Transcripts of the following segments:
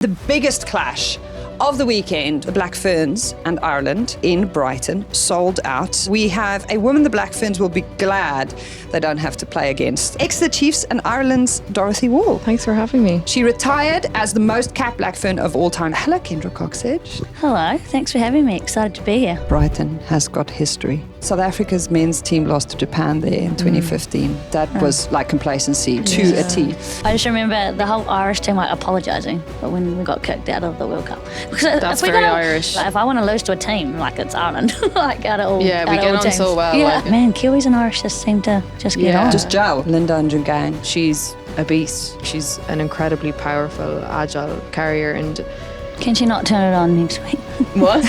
The biggest clash of the weekend, the Black Ferns and Ireland in Brighton, sold out. We have a woman the Black Ferns will be glad they don't have to play against. Ex the Chiefs and Ireland's Dorothy Wall. Thanks for having me. She retired as the most capped Black Fern of all time. Hello, Kendra Cocksedge. Hello, thanks for having me. Excited to be here. Brighton has got history. South Africa's men's team lost to Japan there in 2015. That was like complacency to a T. I just remember the whole Irish team like apologising when we got kicked out of the World Cup. Because That's very Irish. Like, if I want to lose to a team, like it's Ireland, like out of all Yeah, we out of get all on teams. so well. Yeah, like, man, Kiwis and Irish just seem to just get Yeah. on. Just gel. Linda and Djougang. she's a beast. She's an incredibly powerful, agile carrier. And Can she not turn it on next week? what?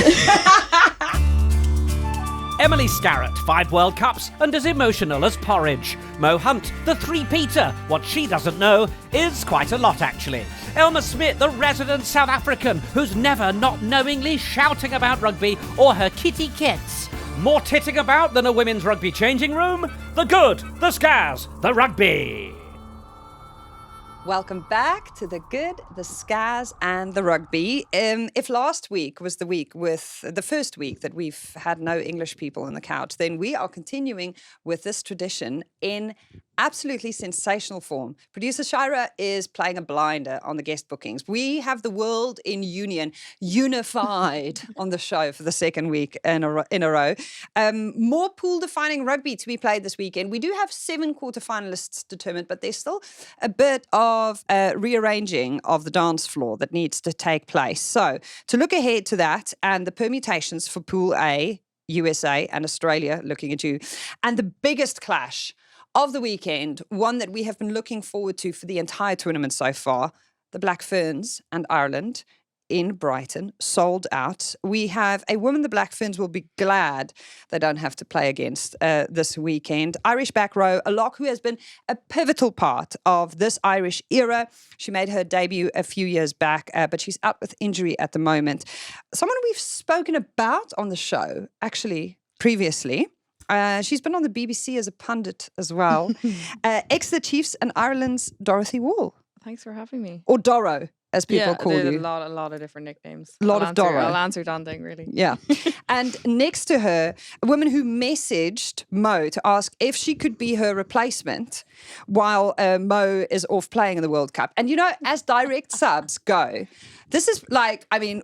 Emily Starrett, 5 World Cups and as emotional as porridge. Mo Hunt, the three-peater. What she doesn't know is quite a lot, actually. Elma Smith, the resident South African, who's never not knowingly shouting about rugby or her kitty kits. More titting about than a women's rugby changing room? The good, the Scaz, the rugby. Welcome back to the good, the Scaz and the rugby. If last week was the week with the first week that we've had no English people on the couch, then we are continuing with this tradition in absolutely sensational form. Producer Shira is playing a blinder on the guest bookings. We have the world in union, unified on the show for the second week in a row. More pool-defining rugby to be played this weekend. We do have 7 quarterfinalists determined, but there's still a bit of rearranging of the dance floor that needs to take place. So to look ahead to that and the permutations for Pool A, USA and Australia looking at you, and the biggest clash of the weekend, one that we have been looking forward to for the entire tournament so far, the Black Ferns and Ireland in Brighton, sold out. We have a woman the Black Ferns will be glad they don't have to play against this weekend. Irish back row, a lock who has been a pivotal part of this Irish era. She made her debut a few years back, but she's out with injury at the moment. Someone we've spoken about on the show, actually, previously. She's been on the BBC as a pundit as well. Ex the Chiefs and Ireland's Dorothy Wall. Thanks for having me. Or Doro, as people call there's you. a lot of different nicknames. A lot of Doro. I'll answer Dan thing, really. Yeah. And next to her, a woman who messaged Mo to ask if she could be her replacement while Mo is off playing in the World Cup. And you know, as direct subs go, this is like, I mean,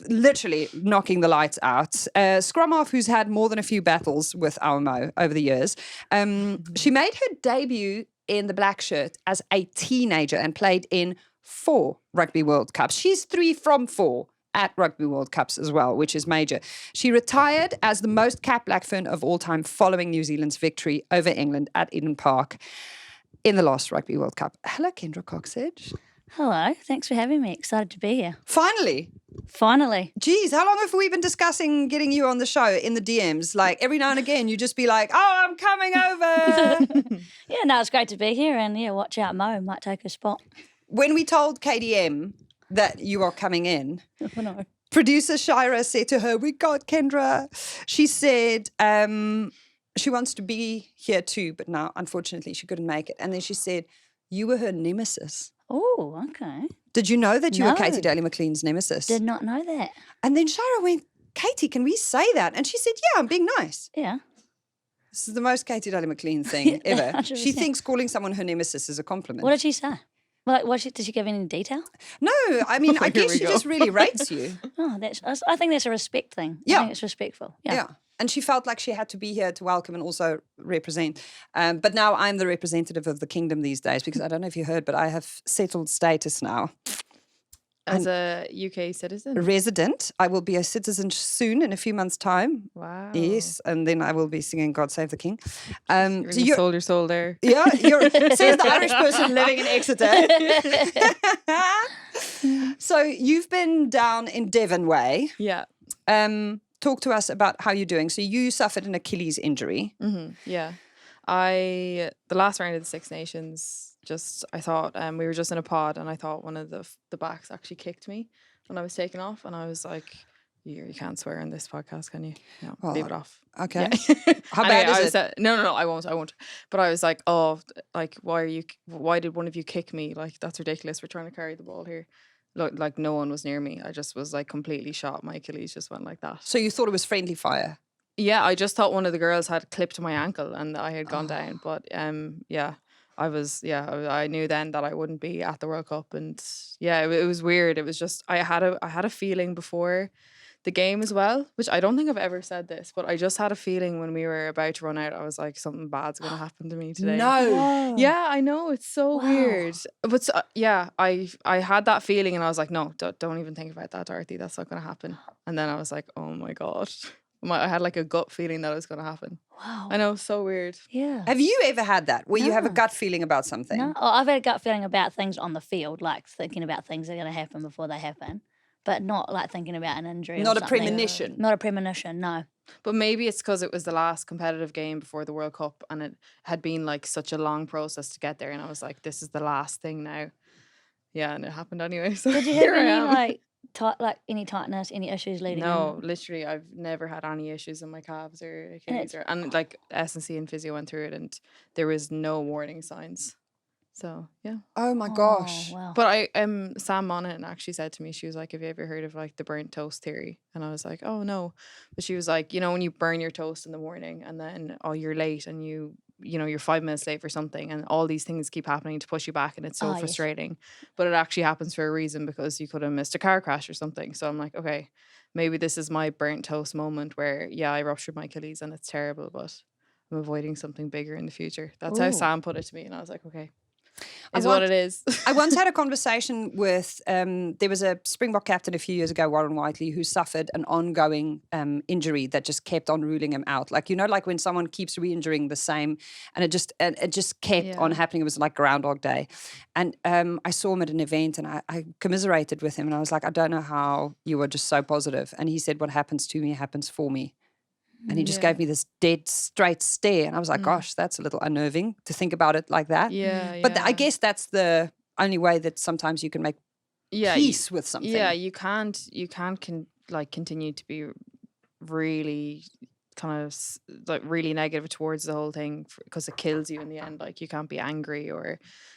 literally knocking the lights out. Scrum half who's had more than a few battles with our Mo over the years. She made her debut in the black shirt as a teenager and played in 4 Rugby World Cups. She's 3 from 4 at Rugby World Cups as well, which is major. She retired as the most capped Black Fern of all time following New Zealand's victory over England at Eden Park in the last Rugby World Cup. Hello, Kendra Cocksedge. Hello, thanks for having me. Excited to be here. Finally. Geez, how long have we been discussing getting you on the show in the DMs? Like every now and again, you just be like, oh, I'm coming over. Yeah, no, it's great to be here. And yeah, watch out, Mo might take her spot. When we told KDM that you are coming in, Oh, no. producer Shira said to her, we got Kendra. She said she wants to be here too, but now, unfortunately, she couldn't make it. And then she said, you were her nemesis. Oh, okay. Did you know that you were No. Katie Daly McLean's nemesis? Did not know that. And then Shira went, Katie, can we say that? And she said, yeah, I'm being nice. Yeah. This is the most Katie Daly McLean thing ever. 100%. She thinks calling someone her nemesis is a compliment. What did she say? Did she give any detail? No, I mean, I Here guess we she go. just really rates you. Oh, I think that's a respect thing. Yeah. I think it's respectful. Yeah. And she felt like she had to be here to welcome and also represent. But now I'm the representative of the kingdom these days because I don't know if you heard, but I have settled status now. As a UK citizen. Resident. I will be a citizen soon in a few months' time. Wow. Yes. And then I will be singing God Save the King. You really sold your soul there. Yeah, says the Irish person living in Exeter. So you've been down in Devon way. Yeah. Talk to us about how you're doing. So you suffered an Achilles injury. Mm-hmm. Yeah. The last round of the Six Nations, I thought we were just in a pod and I thought one of the backs actually kicked me when I was taken off and I was like, you can't swear on this podcast, can you? No, Well, leave it off. Okay. Yeah. How bad Anyway, is it? No, I won't. But I was like, oh, like why did one of you kick me? Like that's ridiculous. We're trying to carry the ball here. like no one was near me. I just was like completely shot. My Achilles just went like that. So you thought it was friendly fire? Yeah, I just thought one of the girls had clipped my ankle and I had gone down. But yeah, I knew then that I wouldn't be at the World Cup, and yeah, it was weird. It was just I had a feeling before the game as well, which I don't think I've ever said this, but I just had a feeling when we were about to run out, I was like, something bad's going to happen to me today. No. Whoa. Yeah, I know, it's so weird. But yeah, I had that feeling and I was like, no, don't even think about that, Dorothy. That's not going to happen. And then I was like, oh my God. I had like a gut feeling that it was going to happen. Wow. I know, so weird. Yeah. Have you ever had that where you have a No. gut feeling about something? No, I've had a gut feeling about things on the field, like thinking about things that are going to happen before they happen, but not like thinking about an injury. Not or a something. premonition. Not a premonition, no. But maybe it's because it was the last competitive game before the World Cup and it had been like such a long process to get there. And I was like, this is the last thing now. Yeah, and it happened anyway. So Did you here have I any am. like any tightness, any issues leading No, in? literally, I've never had any issues in my calves or Achilles, and like S&C and physio went through it, and there was no warning signs. So yeah. Oh my gosh. Oh, wow. But Sam Monaghan actually said to me, she was like, "Have you ever heard of like the burnt toast theory?" And I was like, "Oh no," but she was like, when you burn your toast in the morning, and then you're late, and you're 5 minutes late for something, and all these things keep happening to push you back, and it's so Yes. frustrating. But it actually happens for a reason because you could have missed a car crash or something. So I'm like, okay, maybe this is my burnt toast moment where I ruptured my Achilles and it's terrible, but I'm avoiding something bigger in the future. That's how Ooh. Sam put it to me, and I was like, okay, I is what want- it is. I once had a conversation with, there was a Springbok captain a few years ago, Warren Whiteley, who suffered an ongoing injury that just kept on ruling him out. Like, like when someone keeps re-injuring the same and it just kept on happening. It was like Groundhog Day. And I saw him at an event and I commiserated with him and I was like, I don't know how you were just so positive. And he said, what happens to me happens for me. And he just gave me this dead straight stare. And I was like, gosh, that's a little unnerving to think about it like that. Yeah. But I guess that's the only way that sometimes you can make peace with something. Yeah, you can't continue to be really kind of like really negative towards the whole thing because it kills you in the end. Like you can't be angry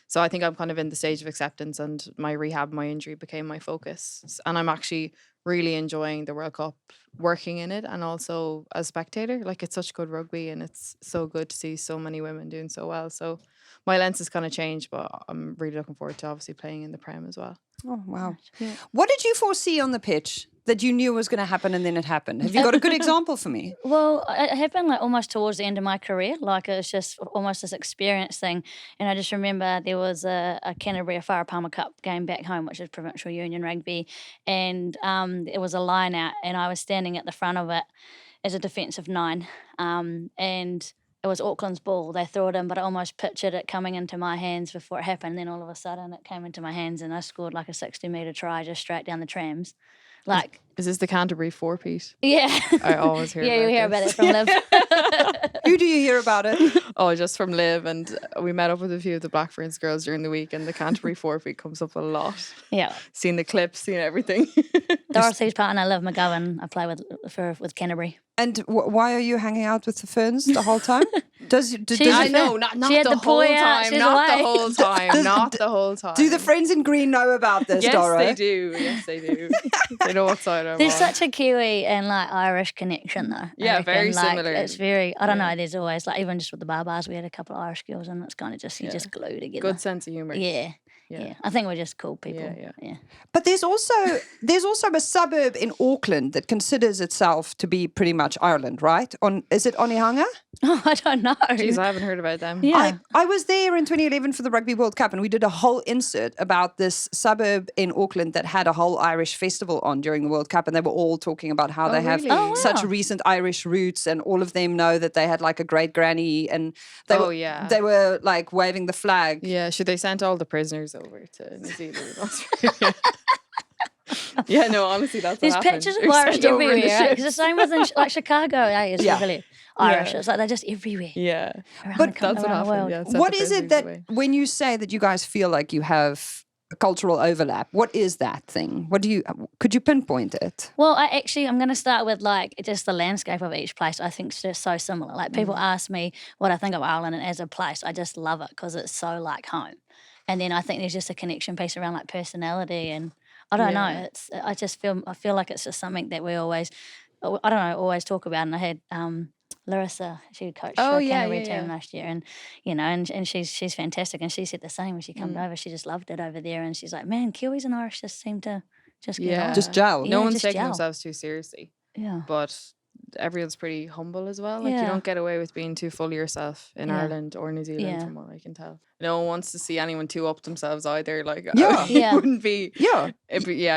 so I think I'm kind of in the stage of acceptance, and my rehab, my injury became my focus, and I'm actually really enjoying the World Cup, working in it, and also as a spectator. Like it's such good rugby, and it's so good to see so many women doing so well. So my lens has kind of changed, but I'm really looking forward to obviously playing in the Prem as well. Oh, wow. Yeah. What did you foresee on the pitch that you knew was going to happen and then it happened? Have you got a good example for me? Well, it happened like almost towards the end of my career. Like it was just almost this experience thing. And I just remember there was a Canterbury Wharapama Cup game back home, which is Provincial Union Rugby. And it was a line out and I was standing at the front of it as a defensive 9. And it was Auckland's ball. They threw it in, but I almost pictured it coming into my hands before it happened. Then all of a sudden it came into my hands and I scored like a 60-metre try just straight down the trams. Like, is this the Canterbury 4-peat? yeah. I always hear yeah, about you hear this. about it from Liv. Who do you hear about it? Oh, just from Liv, and we met up with a few of the Black Ferns girls during the week, and the Canterbury 4-peat comes up a lot. Yeah. Seen the clips, seen everything. Dorothy's partner, Liv McGowan, I play with Canterbury. And why are you hanging out with the Ferns the whole time? She's I a know, Fern. not She had the the whole boy out, time, she's not the away. whole time, not the whole time. do the friends in green know about this, Yes, Doro? they do. Yes, they do. They know what side I'm There's on. such a Kiwi and like Irish connection though. I Yeah, very reckon. Like, similar. It's very, I don't know, there's always like, even just with the barbars, we had a couple of Irish girls and it's kind of just, you just glue together. Good sense of humour. Yeah. Yeah. I think we're just cool people. Yeah. But there's also a suburb in Auckland that considers itself to be pretty much Ireland, right? Is it Onehunga? Oh, I don't know. Jeez, I haven't heard about them. Yeah. I was there in 2011 for the Rugby World Cup and we did a whole insert about this suburb in Auckland that had a whole Irish festival on during the World Cup, and they were all talking about how they have really? Oh, such wow. recent Irish roots, and all of them know that they had like a great granny, and they were like waving the flag. Yeah, should they sent all the prisoners over to New Zealand and Australia? Yeah, no, honestly, that's There's what happened. pictures of They're Irish sent over in the everywhere. Because ships. the same with like Chicago, is Yeah. really Irish. It's like they're just everywhere. Yeah, Around But the, that's what around the happened. world. Yeah, sent What the is it prisoners that away. when you say that you guys feel like you have a cultural overlap, what is that thing? Could you pinpoint it? Well, I'm going to start with like just the landscape of each place. I think it's just so similar. Like people ask me what I think of Ireland and as a place, I just love it because it's so like home. And then I think there's just a connection piece around like personality, and I don't know. Yeah. I feel like it's just something that we always, I don't know, always talk about. And I had Larissa, she coached Oh, the yeah, Canterbury yeah, team yeah. last year, and and she's fantastic. And she said the same when she came over. She just loved it over there, and she's like, man, Kiwis and Irish just seem to just get on. Just gel. Yeah, No one's just taking gel. themselves too seriously. Yeah. But everyone's pretty humble as well. Like, you Yeah. don't get away with being too full of yourself in Yeah. Ireland or New Zealand, Yeah. from what I can tell. No one wants to see anyone too up themselves either. Like, Yeah. Yeah. it wouldn't be. Yeah.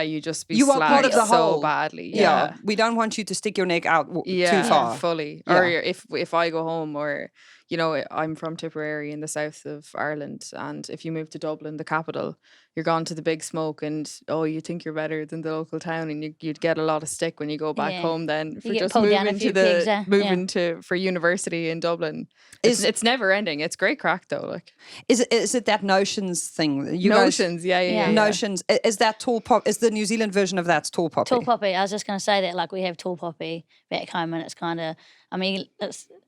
You just be You are part of slagged the so whole. badly. Yeah. We don't want you to stick your neck out too far. fully. Yeah. Or if I go home, or I'm from Tipperary in the south of Ireland, and if you move to Dublin, the capital, you're gone to the big smoke, and you think you're better than the local town, and you'd get a lot of stick when you go back Yeah. home. Then for get just pulled down a moving few to pegs, moving to for university in Dublin. It's never ending. It's great crack though. Like, Is it that notions thing? You notions, guys, yeah. notions. Is that tall pop? Is the New Zealand version of that tall poppy? Tall poppy. I was just going to say that, like, we have tall poppy back home, and it's kind of, I mean,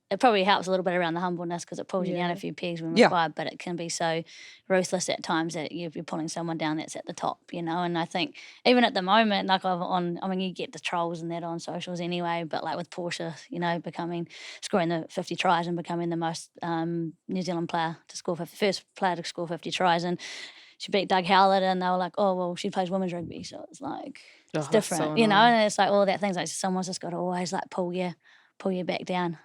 it probably helps a little bit around the humbleness because it pulls you down a few pegs when required, but it can be so ruthless at times that you're pulling someone down that's at the top, And I think even at the moment, like you get the trolls and that on socials anyway, but like with Portia, scoring the 50 tries and becoming the most New Zealand player to score first player to score 50 tries, and she beat Doug Howlett, and they were like, oh, well, she plays women's rugby, so it's like, it's different, so and it's like all that things, like someone's just got to always like pull you back down.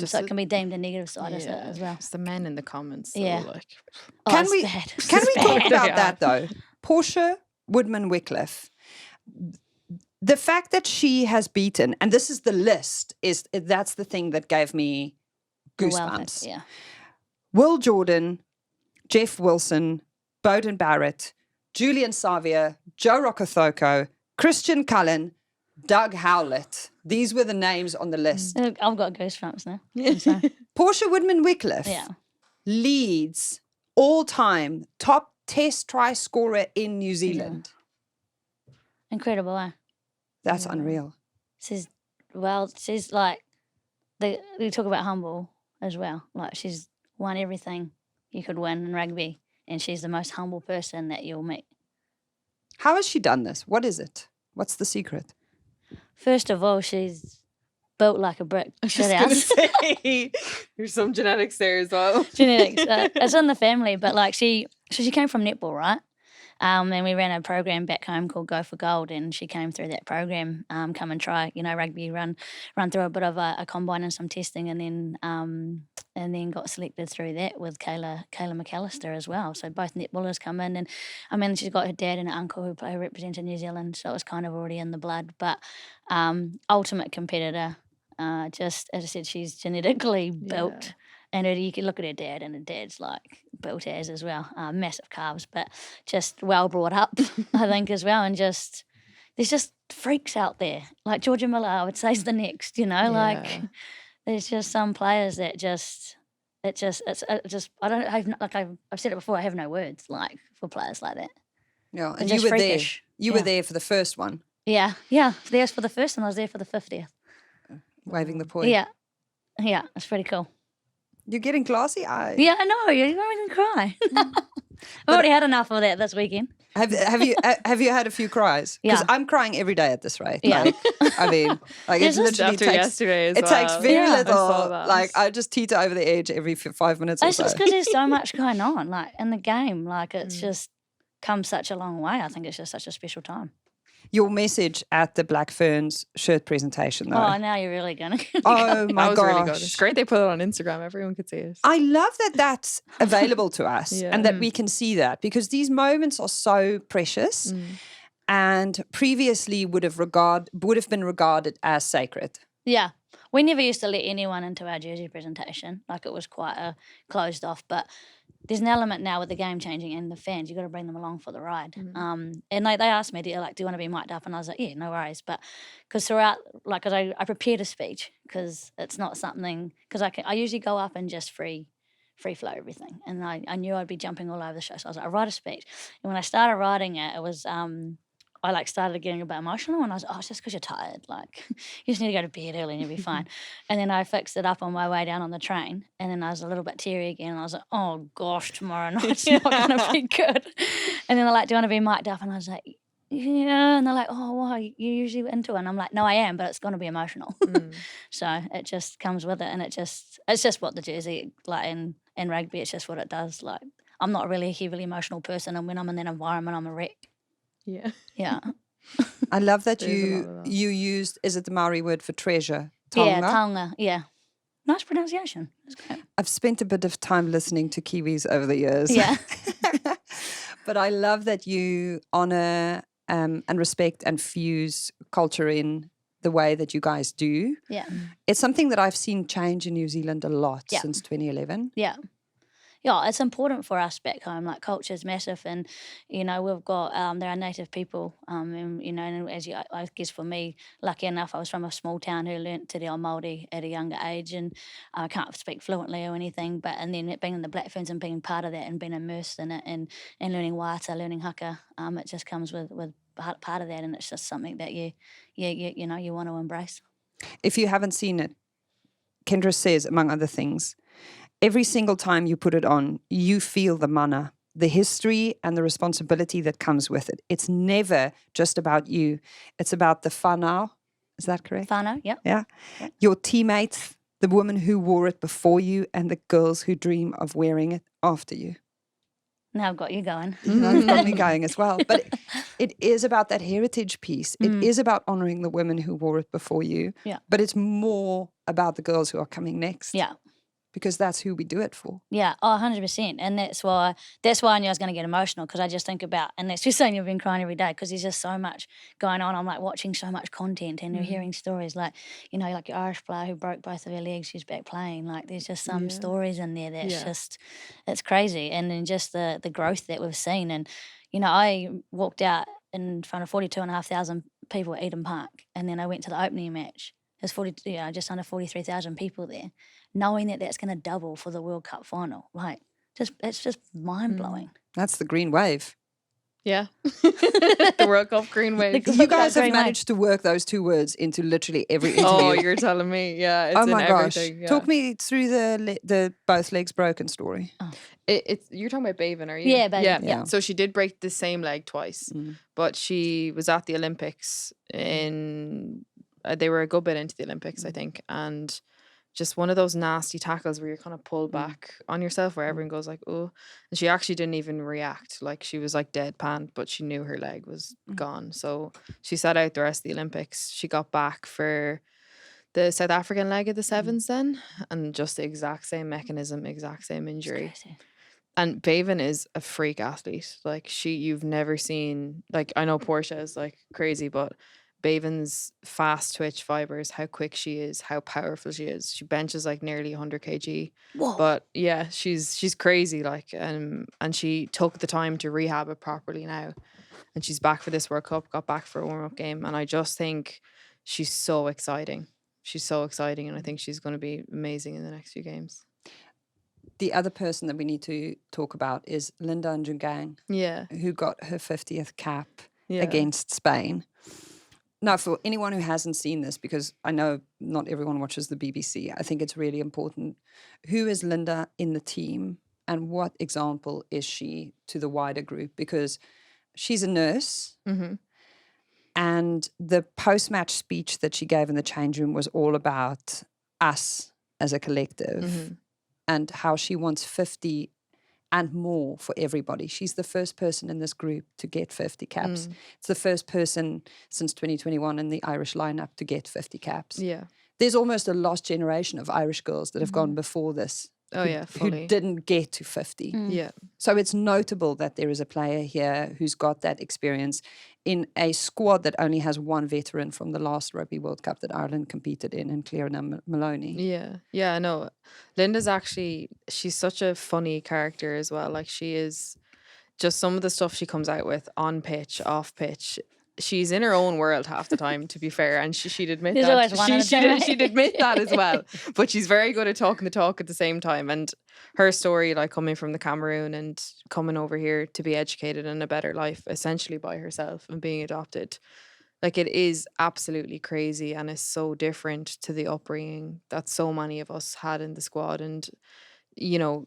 So it can be deemed a negative side of it as well. It's the men in the comments. Yeah. Like, Can it's we bad. can we It's talk bad. about that though? Portia Woodman-Wickliffe. The fact that she has beaten, and this is the list, that's the thing that gave me goosebumps. Yeah. Will Jordan, Jeff Wilson, Bowden Barrett, Julian Savia, Joe Rokothoko, Christian Cullen, Doug Howlett. These were the names on the list. I've got goosebumps now. Portia Woodman-Wickliffe leads all-time top test try scorer in New Zealand. Incredible, eh? That's unreal. She's like, we talk about humble as well. Like, she's won everything you could win in rugby, and she's the most humble person that you'll meet. How has she done this? What is it? What's the secret? First of all, she's built like a brick. I was just going to say, there's some genetics there as well. Genetics. It's in the family, but like she came from netball, right? And we ran a program back home called Go for Gold, and she came through that program, come and try, rugby, run through a bit of a combine and some testing, and then got selected through that with Kayla McAllister as well. So both netballers come in, and I mean, she's got her dad and her uncle who represented New Zealand, so it was kind of already in the blood. But ultimate competitor, just as I said, she's genetically built. And you can look at her dad, and her dad's like built as well. Massive calves, but just well brought up, I think, as well. And there's just freaks out there. Like Georgia Miller, I would say, is the next, like there's just some players that I've said it before, I have no words like for players like that. Yeah, and They're you were freakish. there. You were there for the first one. Yeah. There's for the first, and I was there for the 50th. Waving the point. Yeah, it's pretty cool. You're getting glassy eyes. Yeah, I know. You're going to cry. I've already had enough of that this weekend. Have you had a few cries? Because Yeah. I'm crying every day at this rate. Yeah. Like, I mean, like it It's just literally After takes. yesterday as It well. takes very Yeah. I little. saw that. Like I just teeter over the edge every 5 minutes or It's so. just because there's so much going on, like in the game. Like it's just come such a long way. I think it's just such a special time. Your message at the Black Ferns shirt presentation, though. Oh, now you're really gonna. Oh my That was really good. gosh. It's great they put it on Instagram. Everyone could see it. I love that that's available to us Yeah. and that we can see that, because these moments are so precious and previously would have been regarded as sacred. Yeah, we never used to let anyone into our jersey presentation. Like it was quite a closed off, but there's an element now with the game changing and the fans. You got to bring them along for the ride. And they asked me, do you want to be mic'd up? And I was like, yeah, no worries. But because throughout, like, cause I prepared a speech because it's not something, because I usually go up and just free flow everything. And I knew I'd be jumping all over the show. So I was like, I write a speech. And when I started writing it, it was, I started getting a bit emotional, and I was, it's just because you're tired. Like, you just need to go to bed early and you'll be fine. And then I fixed it up on my way down on the train, and then I was a little bit teary again, and I was like, oh gosh, tomorrow night's not going to be good. And then they're like, do you want to be mic'd up? And I was like, yeah, and they're like, oh, wow, you're usually into it. And I'm like, no, I am, but it's going to be emotional. So it just comes with it. And it's just what the jersey, like in rugby, it's just what it does. Like, I'm not really a heavily emotional person. And when I'm in that environment, I'm a wreck. Yeah. Yeah. I love that There is a lot you of that. you used, is it the Maori word for treasure? Yeah, Taonga? taonga. Yeah. Nice pronunciation. That's great. I've spent a bit of time listening to Kiwis over the years. Yeah. But I love that you honor and respect and fuse culture in the way that you guys do. Yeah. It's something that I've seen change in New Zealand a lot Yeah. since 2011. Yeah. Yeah, it's important for us back home. Like, culture is massive, and we've got there are native people, and and as I guess for me, lucky enough, I was from a small town who learnt te reo Māori at a younger age, and I can't speak fluently or anything, and then being in the Black Ferns and being part of that and being immersed in it and learning wāta, learning haka, it just comes with part of that, and it's just something that you want to embrace. If you haven't seen it, Kendra says, among other things, every single time you put it on, you feel the mana, the history and the responsibility that comes with it. It's never just about you. It's about the whānau. Is that correct? Whānau, yeah. Yeah. Your teammates, the women who wore it before you, and the girls who dream of wearing it after you. Now I've got you going. I've got me going as well. But it is about that heritage piece. It is about honouring the women who wore it before you. Yeah. But it's more about the girls who are coming next. Yeah. Because that's who we do it for. Yeah, 100%. And that's why I knew I was going to get emotional, because I just think about, and that's just saying you've been crying every day, because there's just so much going on. I'm like watching so much content, and you're hearing stories like, like your Irish player who broke both of her legs, she's back playing. Like, there's just some stories in there that's just, it's crazy. And then just the growth that we've seen. And, I walked out in front of 42,500 people at Eden Park, and then I went to the opening match. There's just under 43,000 people there, knowing that that's going to double for the World Cup final. Like, it's just mind blowing. That's the green wave. Yeah. The World Cup green wave. You guys have managed to work those two words into literally every interview. Oh, you're telling me. Yeah, it's oh my in gosh. everything. Yeah. Talk me through the both legs broken story. Oh. It's you're talking about Baven, are you? Yeah, Baven. Yeah. So she did break the same leg twice, but she was at the Olympics in... they were a good bit into the Olympics, I think, and just one of those nasty tackles where you're kind of pulled back on yourself, where everyone goes like, oh, and she actually didn't even react. Like, she was like deadpan, but she knew her leg was gone. So she sat out the rest of the Olympics. She got back for the South African leg of the sevens then, and just the exact same mechanism, exact same injury. And Baven is a freak athlete. Like, you've never seen, like, I know Portia is like crazy, but Baven's fast twitch fibers, how quick she is, how powerful she is. She benches like nearly 100 kg. Whoa. But yeah, she's crazy. Like, and she took the time to rehab it properly now, and she's back for this World Cup. Got back for a warm up game, and I just think she's so exciting. She's so exciting, and I think she's going to be amazing in the next few games. The other person that we need to talk about is Linda and Djougang, who got her 50th cap against Spain. Now, for anyone who hasn't seen this, because I know not everyone watches the BBC, I think it's really important. Who is Linda in the team, and what example is she to the wider group? Because she's a nurse, and the post-match speech that she gave in the change room was all about us as a collective and how she wants 50 and more for everybody. She's the first person in this group to get 50 caps. It's the first person since 2021 in the Irish lineup to get 50 caps. Yeah. There's almost a lost generation of Irish girls that have gone before this. Who didn't get to 50. Yeah. So it's notable that there is a player here who's got that experience in a squad that only has one veteran from the last Rugby World Cup that Ireland competed in Clearna Maloney. Yeah. Yeah, I know. Linda's actually, she's such a funny character as well. Like, she is, just some of the stuff she comes out with on pitch, off pitch. She's in her own world half the time, to be fair, and she'd admit There's always one she'd admit that as well. But she's very good at talking the talk at the same time. And her story, like coming from the Cameroon and coming over here to be educated in a better life, essentially by herself and being adopted, like, it is absolutely crazy, and is so different to the upbringing that so many of us had in the squad. And,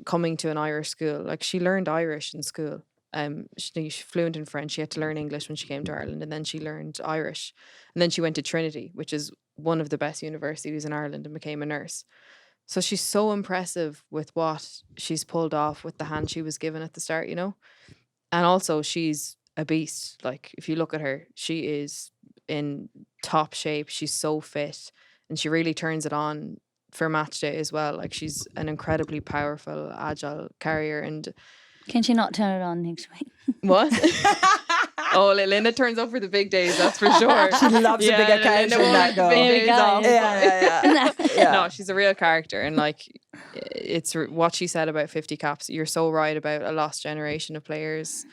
coming to an Irish school, like, she learned Irish in school. She's fluent in French. She had to learn English when she came to Ireland, and then she learned Irish. And then she went to Trinity, which is one of the best universities in Ireland, and became a nurse. So she's so impressive with what she's pulled off with the hand she was given at the start, you know? And also she's a beast. Like, if you look at her, she is in top shape. She's so fit, and she really turns it on for match day as well. Like, she's an incredibly powerful, agile carrier. And Can she not turn it on next week? what? Oh, Linda turns up for the big days, that's for sure. She loves a big occasion, that girl. There we go. Yeah. No, she's a real character, and like, it's what she said about 50 caps. You're so right about a lost generation of players.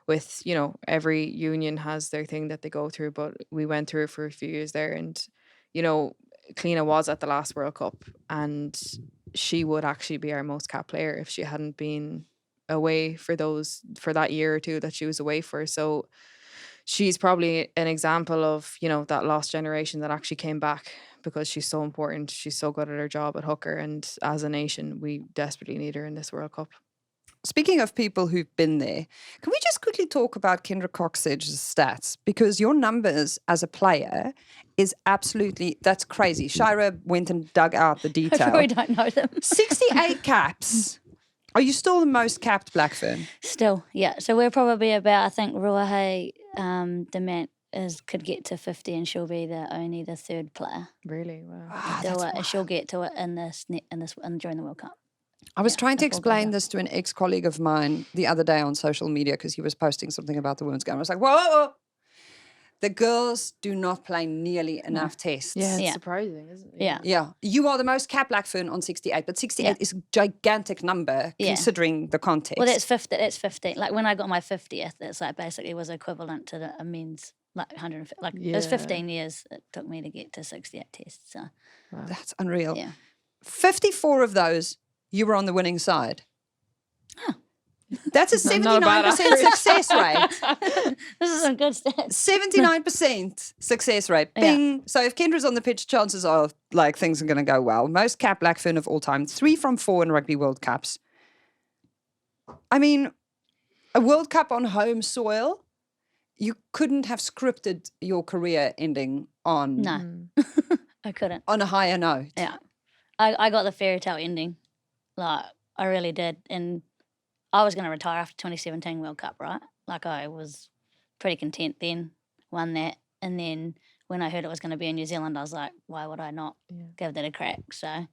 With, you know, every union has their thing that they go through, but we went through it for a few years there. And, you know, Cliona was at the last World Cup, and she would actually be our most capped player if she hadn't been away for that year or two that she was away for. So she's probably an example of, you know, that lost generation that actually came back, because she's so important. She's so good at her job at hooker, and as a nation we desperately need her in this World Cup. Speaking of people who've been there, can we just quickly talk about Kendra Cocksedge's stats? Because your numbers as a player is absolutely, that's crazy. Shira went and dug out the detail. I probably don't know them. 68 caps. Are you still the most capped Black Fern? Still, yeah. So we're probably about, I think Ruahe Dement could get to 50, and she'll be only the third player. Really? Wow. That's And she'll get to it during the World Cup. I was trying to that's all explain good. this to an ex-colleague of mine the other day on social media, because he was posting something about the women's game. I was like, whoa. The girls do not play nearly enough tests. Yeah, it's Yeah. surprising, isn't it? Yeah. Yeah. You are the most capped Black Fern on 68, but 68 is a gigantic number considering the context. Well, that's 50. That's 50. Like when I got my 50th, it's like basically was equivalent to a men's like 150. Like it was 15 years it took me to get to 68 tests. So That's unreal. yeah. 54 of those, you were on the winning side. Huh. That's a Not a bad 79% success rate. This is some good stats. 79% success rate. Bing. So if Kendra's on the pitch, chances are like things are going to go well. Most capped Black Fern of all time. 3 from 4 in Rugby World Cups. I mean, a World Cup on home soil, you couldn't have scripted your career ending on No, I couldn't. on a higher note. Yeah, I got the fairy tale ending. Like I really did, and I was going to retire after 2017 World Cup, right? Like I was pretty content then, won that, and then when I heard it was going to be in New Zealand, I was like, why would I not give that a crack? So,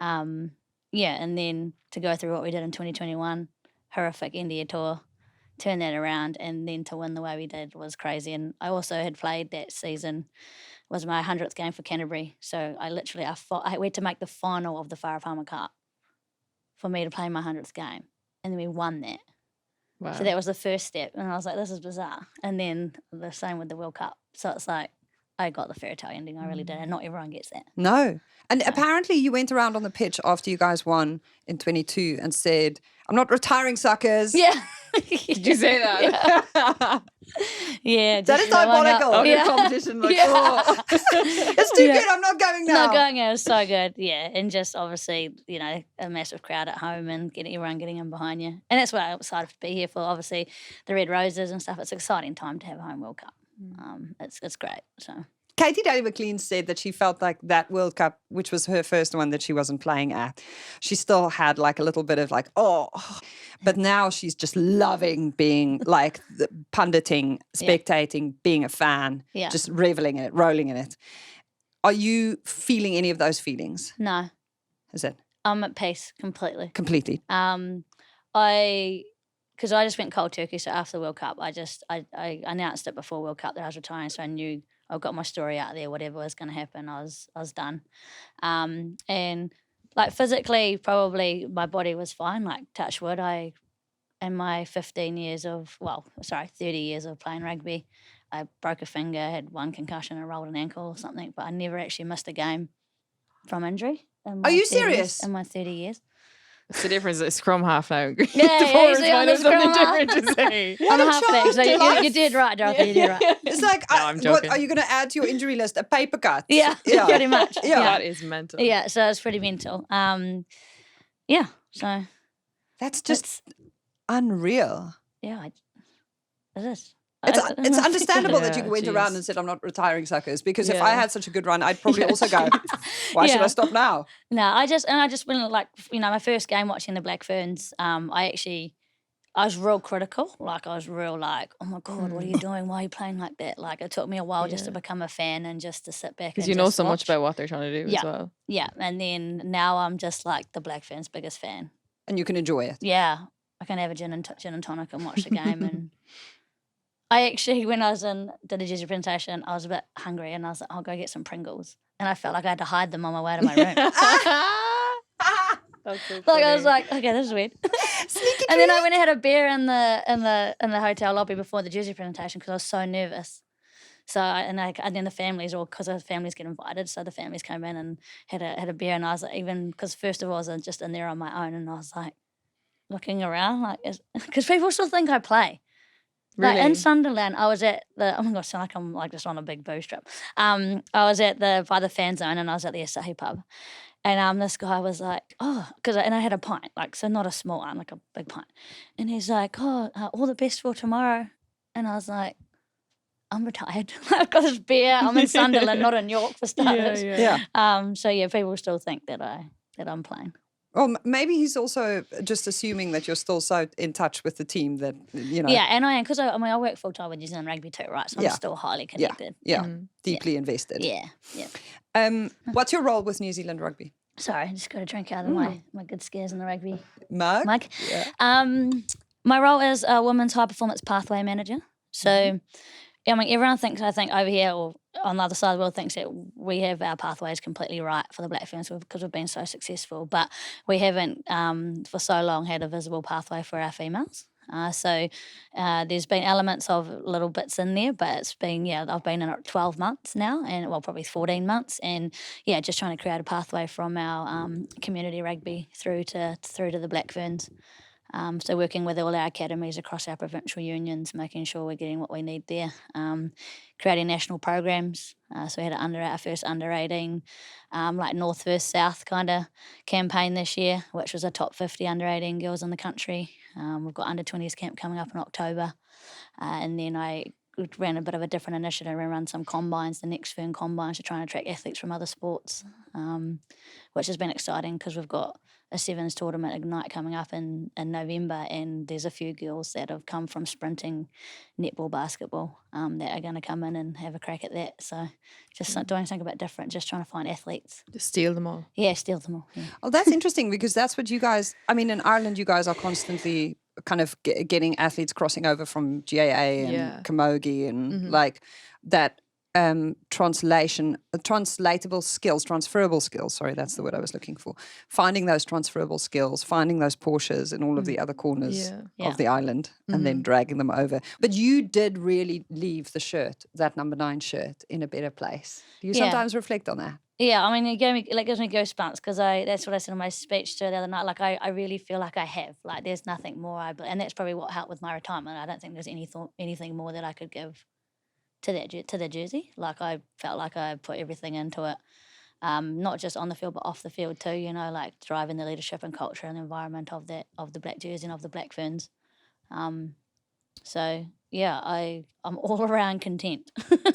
yeah, and then to go through what we did in 2021, horrific India tour, turn that around, and then to win the way we did was crazy. And I also had played that season, was my 100th game for Canterbury. So I had to make the final of the Farah Cup for me to play my 100th game. And then we won that. Wow. So that was the first step. And I was like, this is bizarre. And then the same with the World Cup. So it's like, I got the fairy tale ending. I really did. And not everyone gets that. No. And apparently you went around on the pitch after you guys won in 22 and said, I'm not retiring, suckers. Yeah. Did you say that? Yeah. That just is showing up. diabolical. Your competition, like, oh. It's too good. I'm not going now. Not going, it was so good, yeah. And just obviously, you know, a massive crowd at home and everyone getting in behind you. And that's what I'm excited to be here for. Obviously, the Red Roses and stuff. It's an exciting time to have a home World Cup. It's great. So Katie Daly-McLean said that she felt like that World Cup, which was her first one that she wasn't playing at, she still had like a little bit of like, but now she's just loving being like punditing, spectating, being a fan, just reveling in it, rolling in it. Are you feeling any of those feelings? no, Is it? I'm at peace completely. Completely. Because I just went cold turkey. So after the World Cup, I announced it before World Cup that I was retiring, so I knew I got my story out there. Whatever was going to happen, I was done. And like physically, probably my body was fine. Like touch wood, in my 30 years of playing rugby, I broke a finger, had one concussion, and rolled an ankle or something. But I never actually missed a game from injury. Are you serious? In my 30 years. It's the difference. It's scrum half now. Yeah, The forwards usually I'm might a have something scrum half. different to say. I'm a halfback, so child. you did right, Dorothy. You did right. It's like, No, I'm what, joking. are you going to add to your injury list a paper cut? Yeah, pretty much. Yeah. That is mental. Yeah, so it's pretty mental. Yeah, so That's just unreal. yeah, it is. It's understandable that you Yeah, went around geez. and said, I'm not retiring, suckers, because if Yeah. I had such a good run, I'd probably also go, why should I stop now? No, I just went like, my first game watching the Black Ferns, I was real critical. Like, I was real like, oh my God, what are you doing? Why are you playing like that? Like, it took me a while just to become a fan and just to sit back and Because you know just so much watch. about what they're trying to do as well. Yeah, and then now I'm just like the Black Ferns' biggest fan. And you can enjoy it. Yeah, I can have a gin and tonic and watch the game. And I actually, when I did a jersey presentation, I was a bit hungry and I was like, I'll go get some Pringles. And I felt like I had to hide them on my way to my room. That's so Like, funny. I was like, okay, this is weird. And then I went and had a beer in the hotel lobby before the jersey presentation because I was so nervous. So and then the families, or because the families get invited, so the families came in and had a beer, and I was like, even because first of all I was just in there on my own, and I was like looking around, like, because people still think I play. Really? Like in Sunderland, I was at the, oh my gosh, sound like I'm like just on a big booze trip. I was by the fan zone, and I was at the Asahi pub. And this guy was like, oh, and I had a pint, like, so not a small one, like a big pint. And he's like, oh, all the best for tomorrow. And I was like, I'm retired. I've got this beer. I'm in Sunderland, not in York for starters. Yeah. So yeah, people still think that I'm playing. Well, maybe he's also just assuming that you're still so in touch with the team that, you know. Yeah, and I am, because I work full time with New Zealand Rugby too, right? So I'm still highly connected. Yeah, deeply invested. Yeah. What's your role with New Zealand Rugby? Sorry, I just got a drink out of my good Scaz in the rugby Mug? mug. Yeah. My role is a women's high performance pathway manager. So, I mean, everyone thinks, I think over here or on the other side of the world thinks that we have our pathways completely right for the Black Ferns because we've been so successful, but we haven't for so long had a visible pathway for our females. So there's been elements of little bits in there, but it's been, I've been in it 12 months now, and probably 14 months, and just trying to create a pathway from our community rugby through to the Black Ferns. So working with all our academies across our provincial unions, making sure we're getting what we need there, creating national programs. So we had our first under-18, like North versus South kind of campaign this year, which was a top 50 under-18 girls in the country. We've got under-20s camp coming up in October. And then I ran a bit of a different initiative and run some combines, the next Fern combines, to try and attract athletes from other sports, which has been exciting because we've got a sevens tournament Ignite coming up in November, and there's a few girls that have come from sprinting, netball, basketball, that are going to come in and have a crack at that. So just doing something a bit different, just trying to find athletes. Just steal them all. Yeah, steal them all. Yeah. Oh, that's interesting because that's what you guys, I mean, in Ireland, you guys are constantly kind of getting athletes crossing over from GAA and Camogie and like that transferable skills, sorry, that's the word I was looking for. Finding those transferable skills, finding those Portias in all of the other corners of the island and then dragging them over. But you did really leave the shirt, that number 9 shirt, in a better place. Do you sometimes reflect on that? Yeah, I mean, it gives me goosebumps because that's what I said in my speech the other night. Like, I really feel like I have. Like, there's nothing more and that's probably what helped with my retirement. I don't think there's anything more that I could give to the jersey. Like, I felt like I put everything into it, not just on the field but off the field too. You know, like driving the leadership and culture and environment of the black jersey and of the Black Ferns. So yeah, I'm all around content.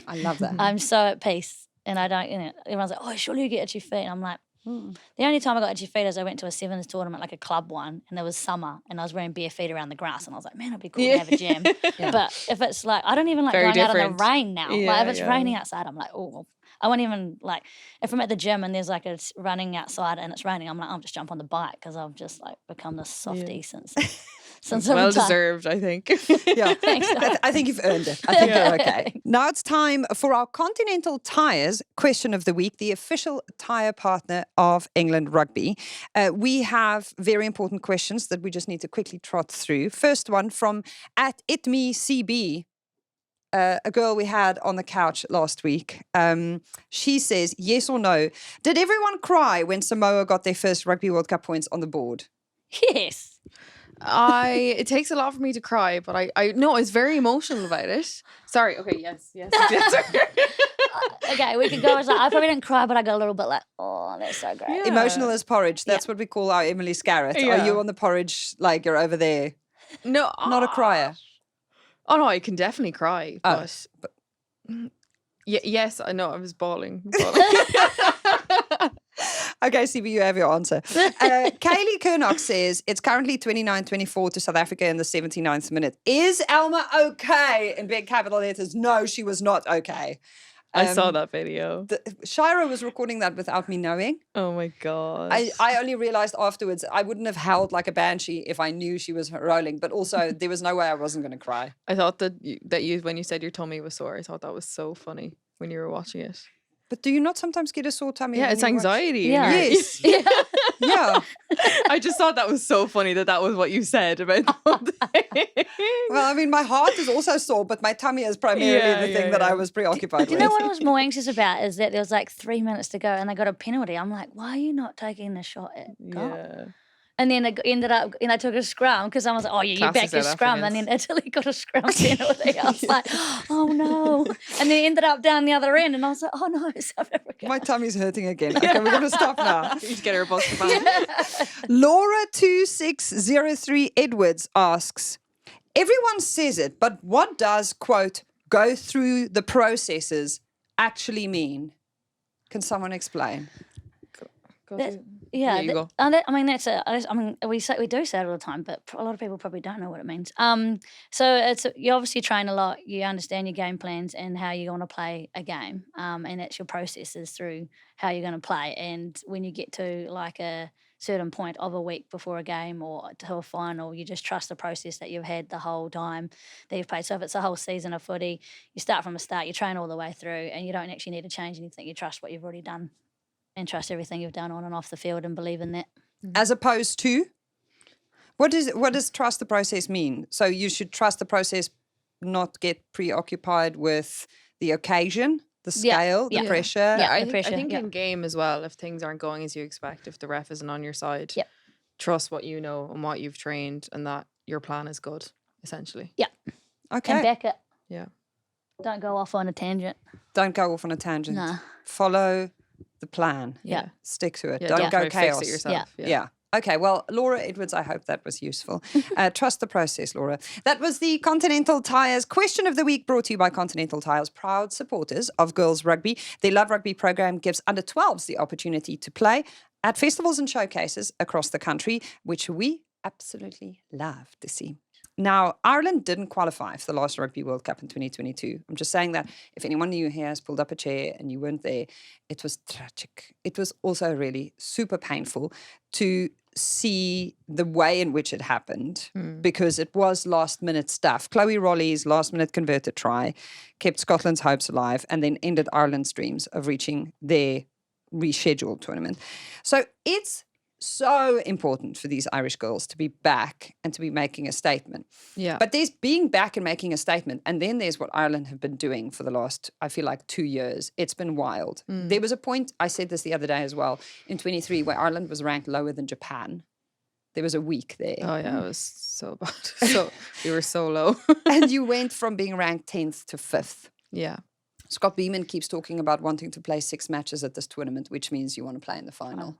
I love that. I'm so at peace, and I don't. Everyone's like, "Oh, surely you get itchy feet." And I'm like, The only time I got itchy feet is I went to a sevens tournament, like a club one, and there was summer, and I was wearing bare feet around the grass, and I was like, man, it'd be cool to have a jam. But if it's like, I don't even like Very going out in different. the rain now. Yeah, like if it's yeah. raining outside, I'm like, oh, I won't even like. If I'm at the gym and there's like it's running outside and it's raining, I'm like, I'll just jump on the bike because I've just like become this softie since Well time. deserved, I think. Yeah, Thanks. I think you've earned it. I think you're okay. Now it's time for our Continental Tyres question of the week, the official tyre partner of England Rugby. We have very important questions that we just need to quickly trot through. First one from @itmecb. A girl we had on the couch last week. She says, yes or no, did everyone cry when Samoa got their first Rugby World Cup points on the board? Yes. It takes a lot for me to cry, but I no, I was very emotional about it. Sorry, okay, yes. Okay, we could go. I probably didn't cry, but I got a little bit like, oh, that's so great. Yeah. Emotional as porridge. That's what we call our Emily Scarrett. Yeah. Are you on the porridge, like you're over there? No, Not a crier. Oh no, I can definitely cry, Oh, but yes, I know I was bawling. Okay, CB, you have your answer. Kaylee Kernock says it's currently 29-24 to South Africa in the 79th minute. Is Elma okay? In big capital letters. No, she was not okay. I saw that video. Shira was recording that without me knowing. Oh my god. I only realized afterwards I wouldn't have howled like a banshee if I knew she was rolling, but also there was no way I wasn't going to cry. I thought that you when you said your tummy was sore, I thought that was so funny when you were watching it. But do you not sometimes get a sore tummy? Yeah, when it's you watch? anxiety. Yeah. Yes. Yeah. I just thought that was so funny that was what you said about the whole thing. Well, I mean, my heart is also sore, but my tummy is primarily the thing that I was preoccupied Do you with. know what I was more anxious about is that there was like 3 minutes to go and they got a penalty. I'm like, why are you not taking the shot at goal? Yeah. And then it ended up, and I took a scrum because I was like, oh, you Classic back your South scrum. And then Italy got a scrum penalty. I was like, oh no. And then ended up down the other end. And I was like, oh no, South Africa. My tummy's hurting again. Okay, we're going to stop now. You need to get her a bus to find. Laura2603 Edwards asks, everyone says it, but what does, quote, go through the processes actually mean? Can someone explain? Yeah, you go. I mean we do say it all the time, but a lot of people probably don't know what it means. So you obviously train a lot. You understand your game plans and how you're going to play a game, and it's your processes through how you're going to play. And when you get to like a certain point of a week before a game or to a final, you just trust the process that you've had the whole time that you've played. So if it's a whole season of footy, you start from the start, you train all the way through, and you don't actually need to change anything. You trust what you've already done. And trust everything you've done on and off the field and believe in that. As opposed to, what does trust the process mean? So you should trust the process, not get preoccupied with the occasion, the scale, the pressure. Yeah, I the think, pressure, in game as well, if things aren't going as you expect, if the ref isn't on your side, trust what you know and what you've trained and that your plan is good, essentially. Yeah. Okay. And back it. Yeah. Don't go off on a tangent. Don't go off on a tangent. No. Follow the plan. Yeah. Stick to it. Yeah, Don't try go to chaos. fix it yourself. Yeah. Okay, well, Laura Edwards, I hope that was useful. Trust the process, Laura. That was the Continental Tires question of the week, brought to you by Continental Tires, proud supporters of girls rugby. Their Love Rugby program gives under 12s the opportunity to play at festivals and showcases across the country, which we absolutely love to see. Now, Ireland didn't qualify for the last Rugby World Cup in 2022. I'm just saying that if anyone new here has pulled up a chair and you weren't there, it was tragic. It was also really super painful to see the way in which it happened because it was last minute stuff. Chloe Rolly's last minute converted try kept Scotland's hopes alive and then ended Ireland's dreams of reaching their rescheduled tournament. So it's so important for these Irish girls to be back and to be making a statement. Yeah. But there's being back and making a statement, and then there's what Ireland have been doing for the last, I feel like, 2 years. It's been wild. There was a point, I said this the other day as well, in 23, where Ireland was ranked lower than Japan. There was a week there. Oh yeah, it was so bad. So we were so low. And you went from being ranked 10th to 5th. Yeah. Scott Beeman keeps talking about wanting to play 6 matches at this tournament, which means you want to play in the final.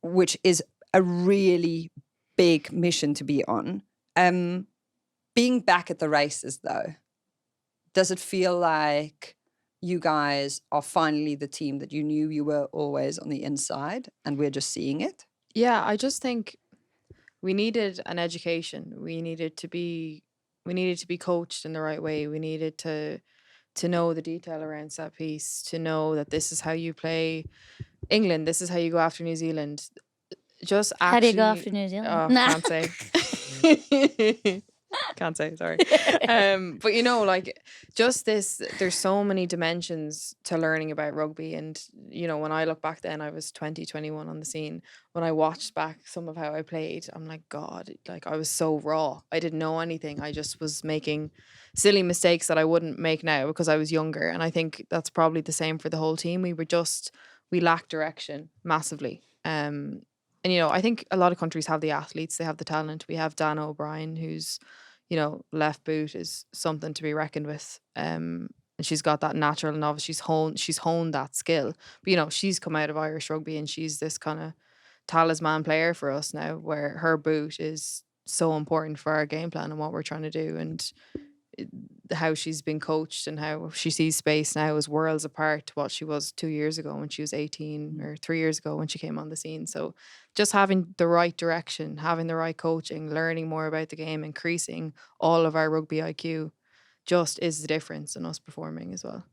Which is a really big mission to be on. Being back at the races, though, does it feel like you guys are finally the team that you knew you were always on the inside and we're just seeing it? Yeah, I just think we needed an education. We needed to be coached in the right way. We needed to know the detail around set piece, to know that this is how you play England, this is how you go after New Zealand. Just actually, How do you go after New Zealand? Oh, Nah. can't say. Can't say, sorry. But you know, like just this, there's so many dimensions to learning about rugby. And, you know, when I look back then, I was 20, 21 on the scene. When I watched back some of how I played, I'm like, God, like I was so raw. I didn't know anything. I just was making silly mistakes that I wouldn't make now because I was younger. And I think that's probably the same for the whole team. We lacked direction massively. And, you know, I think a lot of countries have the athletes, they have the talent. We have Dannah O'Brien, who's, you know, left boot is something to be reckoned with. And she's got that natural knowledge. She's honed that skill. But, you know, she's come out of Irish rugby and she's this kind of talisman player for us now, where her boot is so important for our game plan and what we're trying to do, and how she's been coached and how she sees space now is worlds apart to what she was 2 years ago when she was 18 or 3 years ago when she came on the scene. So just having the right direction, having the right coaching, learning more about the game, increasing all of our rugby IQ just is the difference in us performing as well.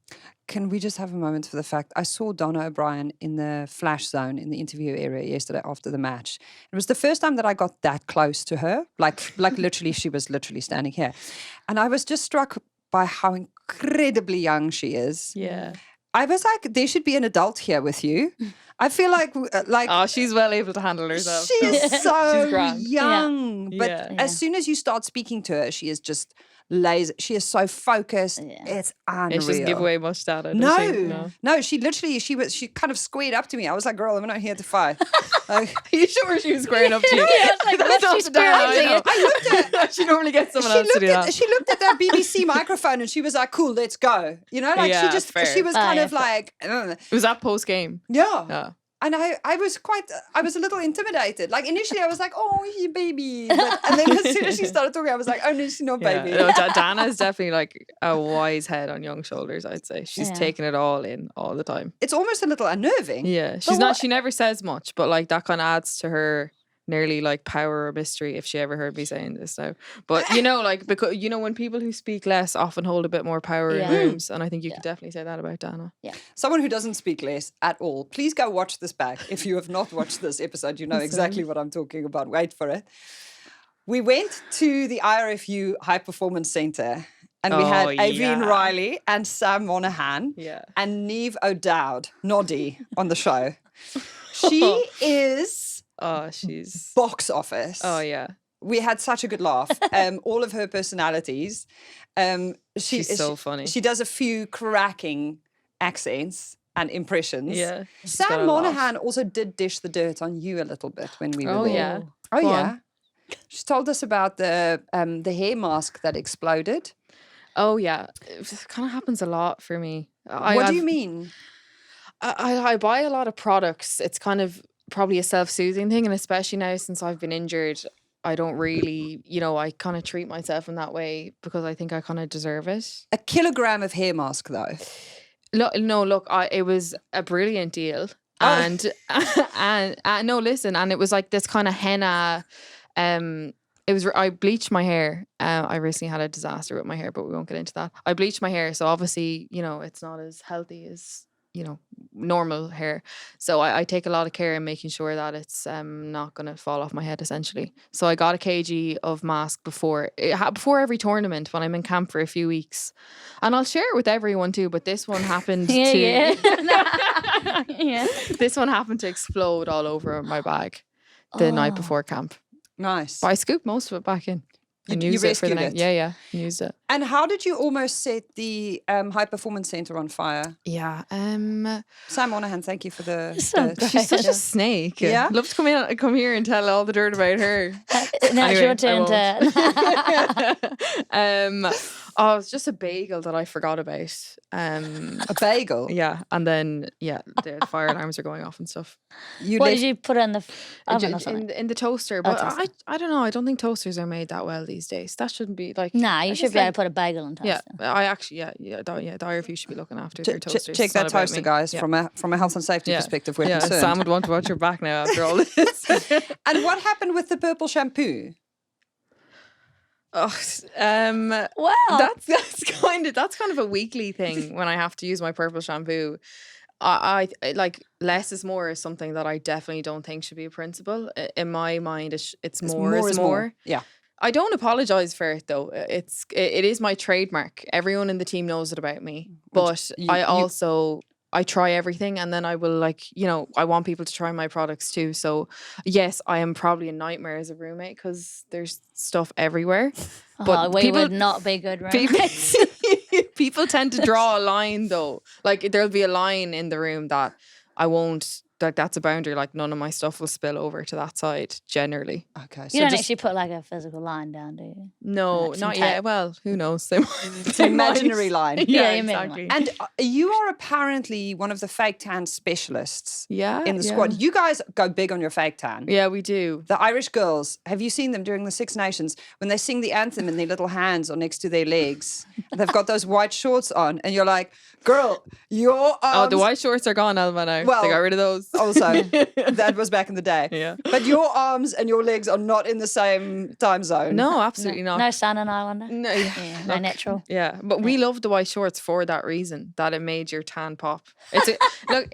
Can we just have a moment for the fact I saw Dannah O'Brien in the flash zone in the interview area yesterday after the match. It was the first time that I got that close to her. Like literally, she was literally standing here. And I was just struck by how incredibly young she is. Yeah. I was like, there should be an adult here with you. I feel like Oh, she's well able to handle herself. she is so She's grand. young. But Yeah. as soon as you start speaking to her, she is just laser. She is so focused. Yeah. It's She unreal. doesn't give away much data. does she? No, she literally, she kind of squared up to me. I was like, girl, I'm not here to fight. Like, Are you sure she was squaring up to you? Yeah, it's like, That's literally not the Dannah squaring I know. up to you. She normally gets someone else to do that. she looked at that BBC microphone and she was like, cool, let's go. You know, like Yeah, she just, fair. she was Oh, kind yeah, of like, "Ugh." Was that post game? Yeah. Yeah. And I was a little intimidated. Like initially I was like, oh, you baby. And then as soon as she started talking, I was like, oh, no, she's not baby. No, Dannah is definitely like a wise head on young shoulders, I'd say. She's Yeah. taking it all in all the time. It's almost a little unnerving. Yeah. She never says much, but like that kind of adds to her nearly like power or mystery if she ever heard me saying this now. But you know, like, because you know, when people who speak less often hold a bit more power Yeah. in rooms, and I think you could definitely say that about Dannah. Someone who doesn't speak less at all, please go watch this back. If you have not watched this episode, you know exactly what I'm talking about. Wait for it. We went to the IRFU High Performance Centre and we had Aveen Riley and Sam Monaghan and Neve O'Dowd, Noddy, on the show. She is She's box office. Oh yeah. We had such a good laugh. All of her personalities. She's so funny. She does a few cracking accents and impressions. Yeah. she's got Sam a lot. Monaghan also did dish the dirt on you a little bit when we were Oh there. yeah. Oh Go yeah. on. She told us about the hair mask that exploded. Oh yeah. It kind of happens a lot for me. What do you mean? I buy a lot of products. It's kind of probably a self-soothing thing, and especially now since I've been injured, I don't really, I kind of treat myself in that way because I think I kind of deserve it. A kilogram of hair mask though. Look, it was a brilliant deal, and no, listen, and it was like this kind of henna. I bleached my hair. I recently had a disaster with my hair, but we won't get into that. I bleached my hair, so obviously, it's not as healthy as normal hair. So I take a lot of care in making sure that it's not going to fall off my head, essentially. So I got a kg of mask before every tournament when I'm in camp for a few weeks, and I'll share it with everyone too. But this one happened this one happened to explode all over my bag the night before camp. Nice. But I scooped most of it back in. And You used it for the rescued night. it? Yeah, used it. And how did you almost set the High Performance Centre on fire? Yeah. Sam Monaghan, thank you for the... So the- She's such a snake. Yeah? Love to come here and tell all the dirt about her. Now it's Anyway, your turn to. It's just a bagel that I forgot about. A bagel? Yeah, and then the fire alarms are going off and stuff. What did you put in the oven or something? In the toaster, but toaster. I don't know. I don't think toasters are made that well these days. That shouldn't be like. Nah, you I should just be able like- to put a bagel in toast. Yeah, I actually the IRFU should be looking after their toasters. Check It's that not about toaster, me. guys. Yeah. From a health and safety perspective, we're Yeah, concerned. Sam would want to watch your back now after all this. And what happened with the purple shampoo? Wow, that's kind of a weekly thing when I have to use my purple shampoo. I like less is more is something that I definitely don't think should be a principle. In my mind, it's more is more. Yeah. I don't apologize for it though. It is my trademark. Everyone in the team knows it about me. But I try everything, and then I will I want people to try my products too. So yes, I am probably a nightmare as a roommate because there's stuff everywhere. But we would not be good roommates. People tend to draw a line though. Like there'll be a line in the room that I won't like that's a boundary. Like none of my stuff will spill over to that side generally. Okay. You don't actually put like a physical line down, do you? No, some not tape. yet. Well, who knows? They might. It's an imaginary line. Yeah, Yeah, exactly. And you are apparently one of the fake tan specialists Yeah, in the yeah. squad. You guys go big on your fake tan. Yeah, we do. The Irish girls, have you seen them during the Six Nations when they sing the anthem and their little hands are next to their legs? They've got those white shorts on, and you're like, girl, your arms. Oh, the white shorts are gone, Elma, now. Well, they got rid of those. Also, that was back in the day. Yeah. But your arms and your legs are not in the same time zone. No, absolutely not. No sun in Islander. No, Yeah, no natural. Yeah, but we love the white shorts for that reason, that it made your tan pop. It's a, look,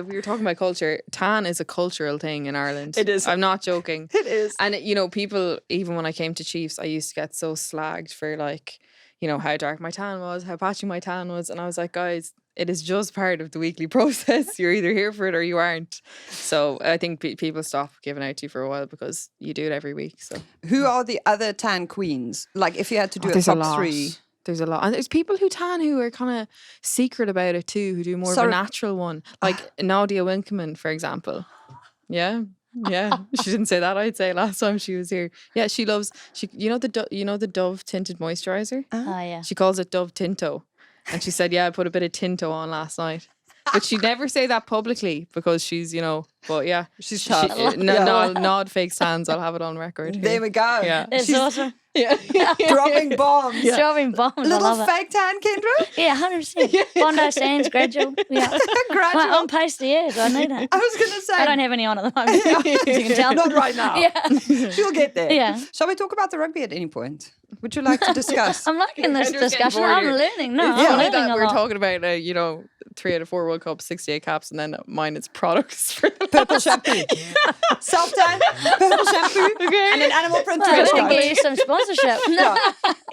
we were talking about culture. Tan is a cultural thing in Ireland. It is. I'm not joking. It is. And you know, people, even when I came to Chiefs, I used to get so slagged for like, you know, how dark my tan was, how patchy my tan was, and I was like, guys, it is just part of the weekly process. You're either here for it or you aren't. So I think people stop giving out to you for a while because you do it every week. So Who are the other tan queens? Like, if you had to do a there's top lot. three. There's a lot. And there's people who tan who are kind of secret about it too, who do more of a natural one. Like Nadia Winkelman, for example. Yeah. Yeah. She didn't say that, I'd say, last time she was here. Yeah, she loves, you know the Dove tinted moisturizer? Oh, yeah. She calls it Dove Tinto. And she said, yeah, I put a bit of Tinto on last night. But she'd never say that publicly because she's, you know, but yeah. She's tough. Nod fake stands. I'll have it on record. Here. There we go. Yeah. It's awesome. Yeah. Dropping bombs. Dropping bombs. I Little love it. fake tan, Kendra? Yeah, 100%. Bondi sands, gradual. Yeah. Gradual. Well, I'm pasty, yeah, so I need it. I was going to say. I don't have any on at the moment. As you can tell. Not right now. Yeah. She'll get there. Yeah. Shall we talk about the rugby at any point? Would you like to discuss? I'm liking this Kendra's getting discussion. bored I'm here. learning. No, It's I'm funny learning that a we're lot. talking about, you know, 3 out of 4 World Cups, 68 caps, and then mine is products for the Purple shampoo. Self-tan, purple shampoo, and an animal print Well, trench we can coat. get you some sponsorship. Yeah.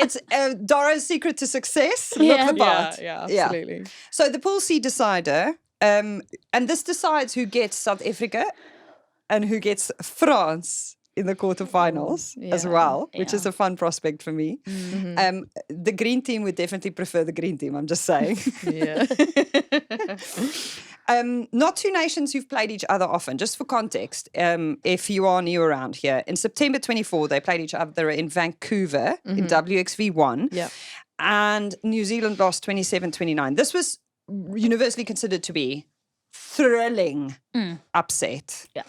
It's Dora's secret to success. Yeah. Look the part. Yeah, Yeah. absolutely. So the Pool C decider, and this decides who gets South Africa and who gets France in the quarterfinals as Yeah. well, which is Yeah. a fun prospect for me. The green team would definitely prefer the green team, I'm just saying. Yeah. Not two nations who've played each other often. Just for context, if you are new around here, in September 24, they played each other in Vancouver in WXV1. Yeah. And New Zealand lost 27-29. This was universally considered to be thrilling upset. Yeah.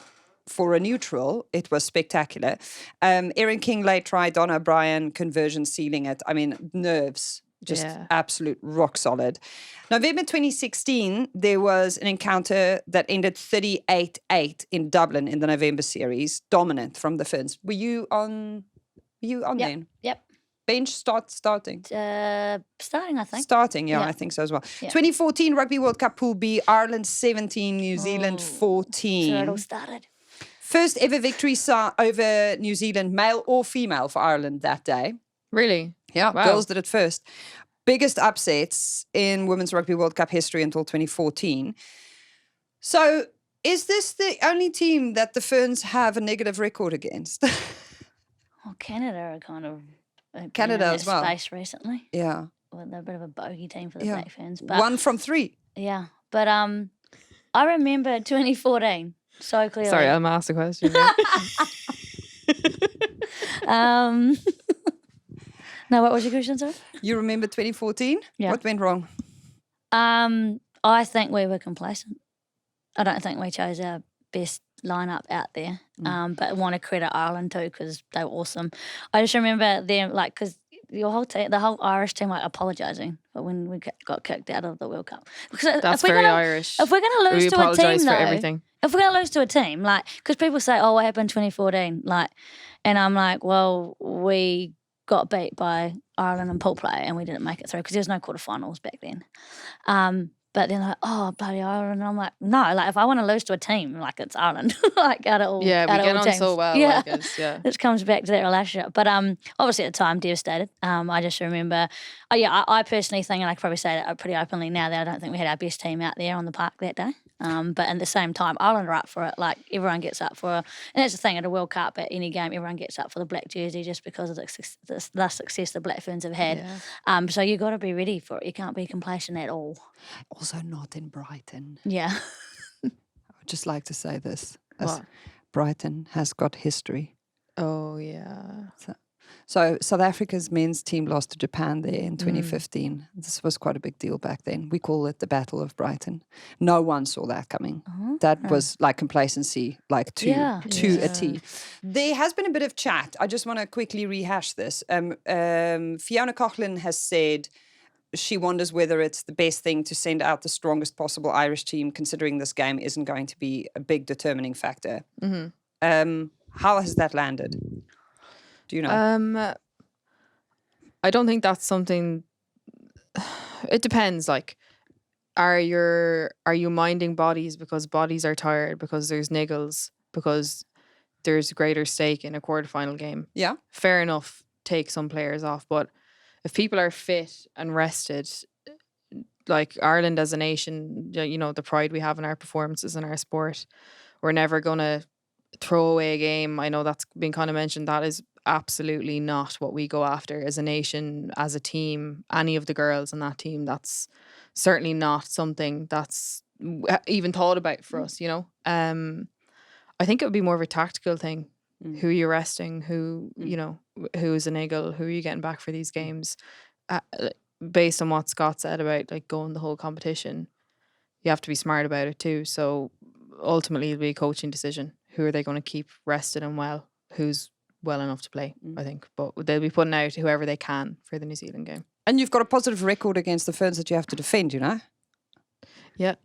For a neutral, it was spectacular. Erin King late try, Dannah O'Brien conversion sealing it. I mean, nerves, just Yeah. absolute rock solid. November 2016, there was an encounter that ended 38-8 in Dublin in the November series, dominant from the Ferns. Were you on then? Yep. Bench starting? Starting, I think. Starting, yeah, Yeah. I think so as well. Yeah. 2014 Rugby World Cup Pool B, Ireland 17, New Zealand 14. So it all started. First ever victory over New Zealand, male or female, for Ireland that day. Really? Yeah, Wow. girls did it first. Biggest upsets in Women's Rugby World Cup history until 2014. So is this the only team that the Ferns have a negative record against? Well, Canada are kind of been Canada in that as well. space recently. Yeah. Well, they're a bit of a bogey team for the Yeah. Black Ferns. But 1 from 3. yeah, but I remember 2014 so clearly. Sorry, I'm asked a question. No, what was your question, sir? You remember 2014? Yeah. What went wrong? I think we were complacent. I don't think we chose our best lineup out there. But I want to credit Ireland too because they were awesome. I just remember them because your whole team, the whole Irish team, apologising for when we got kicked out of the World Cup. Because That's very Irish. If we're going to lose We to a apologise team, for though, everything. if we're going to lose to a team, because people say, "Oh, what happened 2014?" And I'm like, "Well, we got beat by Ireland in pool play and we didn't make it through because there was no quarterfinals back then." But then like, "Oh, bloody Ireland!" And I'm like, "No, if I want to lose to a team, it's Ireland." Out of all, Yeah, out we of get all on teams. so well. Yeah. Yeah. It comes back to that relationship. But obviously at the time, devastated. I just remember, I personally think, and I can probably say that pretty openly now, that I don't think we had our best team out there on the park that day. But at the same time, Ireland are up for it. Everyone gets up for, and that's the thing at a World Cup, at any game, everyone gets up for the black jersey just because of the success the Black Ferns have had. Yeah. So you got to be ready for it. You can't be complacent at all. Also not in Brighton. Yeah. I'd just like to say this. What? Brighton has got history. Oh, yeah. So South Africa's men's team lost to Japan there in 2015. This was quite a big deal back then. We call it the Battle of Brighton. No one saw that coming. That was like complacency, like to a T. There has been a bit of chat. I just want to quickly rehash this. Fiona Coughlin has said she wonders whether it's the best thing to send out the strongest possible Irish team, considering this game isn't going to be a big determining factor. How has that landed? Do you know? I don't think that's something. It depends. Like, are you minding bodies because bodies are tired, because there's niggles, because there's greater stake in a quarterfinal game? Yeah, fair enough. Take some players off, but if people are fit and rested, like Ireland as a nation, you know, the pride we have in our performances and our sport, we're never gonna throw away a game. I know that's been kind of mentioned. That is absolutely not what we go after as a nation, as a team. Any of the girls on that team, that's certainly not something that's even thought about for us, you know. I think it would be more of a tactical thing. Who are you resting? Who, you know, who's a niggle? Who are you getting back for these games? Based on what Scott said about like going the whole competition, you have to be smart about it too. So ultimately it'll be a coaching decision. Who are they going to keep rested and well? Who's well enough to play, I think. But they'll be putting out whoever they can for the New Zealand game. And you've got a positive record against the Ferns that you have to defend, you know? Yeah.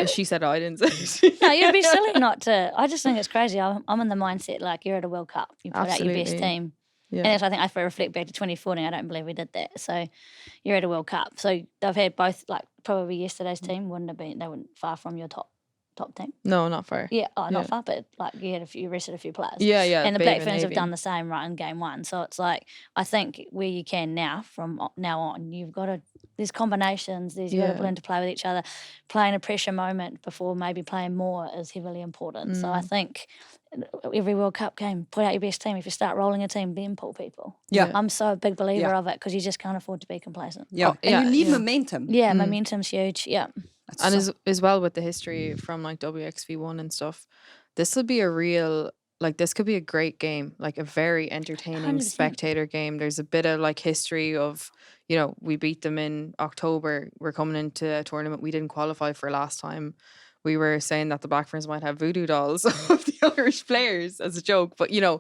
She said I didn't say it. No, you'd be silly not to. I just think it's crazy. I'm in the mindset like you're at a World Cup. You put out your best team. Yeah. And I think if I reflect back to 2014, I don't believe we did that. So you're at a World Cup. So they've had both, like probably yesterday's team wouldn't have been, they weren't far from your top team. No, not far. Yeah, not far, but like you rested a few players. Yeah, yeah. And the Black Ferns have done the same right in game one. So it's like, I think where you can now, from now on, you've got to, there's combinations, you've got to learn to play with each other. Playing a pressure moment before maybe playing more is heavily important. So I think every World Cup game, put out your best team. If you start rolling a team, then pull people. Yeah. I'm so a big believer of it because you just can't afford to be complacent. Yeah. And you need momentum. Yeah, momentum's huge. Yeah. And as well with the history from like WXV1 and stuff, this will be a real, like this could be a great game, like a very entertaining 100%. spectator game. There's a bit of like history of, you know, we beat them in October. We're coming into a tournament we didn't qualify for last time. We were saying that the Black Ferns might have voodoo dolls of the Irish players as a joke, but you know,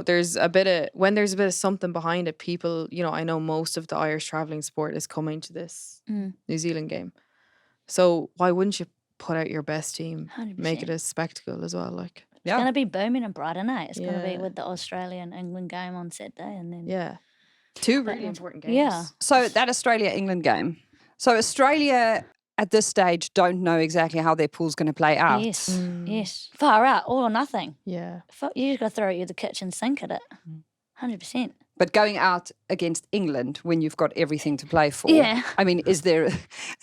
there's a bit of something behind it. People, you know, I know most of the Irish travelling sport is coming to this New Zealand game. So why wouldn't you put out your best team, 100%. make it a spectacle as well? Like it's going to be booming in Brighton, eh? It's going to be with the Australia-England game on Saturday, and then two really important games. Yeah. So that Australia-England game. So Australia at this stage don't know exactly how their pool's going to play out. Yes, yes, far out, all or nothing. Yeah, you got to throw you the kitchen sink at it, 100%. But going out against England when you've got everything to play for, I mean, is there...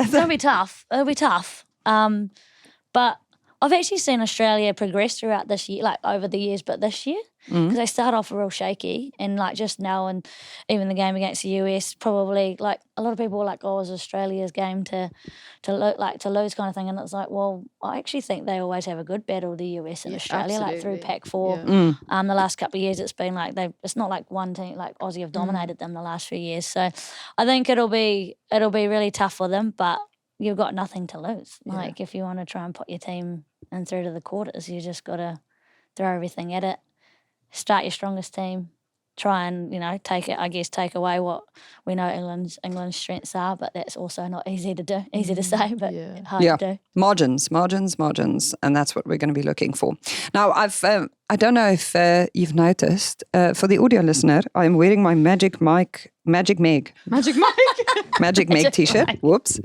It'll be tough. It'll be tough. But I've actually seen Australia progress throughout this year, like over the years, but this year, because they start off real shaky, and like just now, and even the game against the US, probably like a lot of people were like, "Oh, it was Australia's game to lose," kind of thing, and it's like, well, I actually think they always have a good battle, the US and Australia, like through Pac 4. The last couple of years, it's been like it's not like one team like Aussie have dominated them the last few years, so I think it'll be really tough for them, but you've got nothing to lose. Like if you want to try and put your team in through to the quarters, you just got to throw everything at it. Start your strongest team. Try and, you know, take away what we know England's strengths are, but that's also not easy to do. Easy to say, but hard to do. Margins, and that's what we're going to be looking for. Now, I don't know if you've noticed, for the audio listener, I'm wearing my Magic Meg t-shirt. Whoops.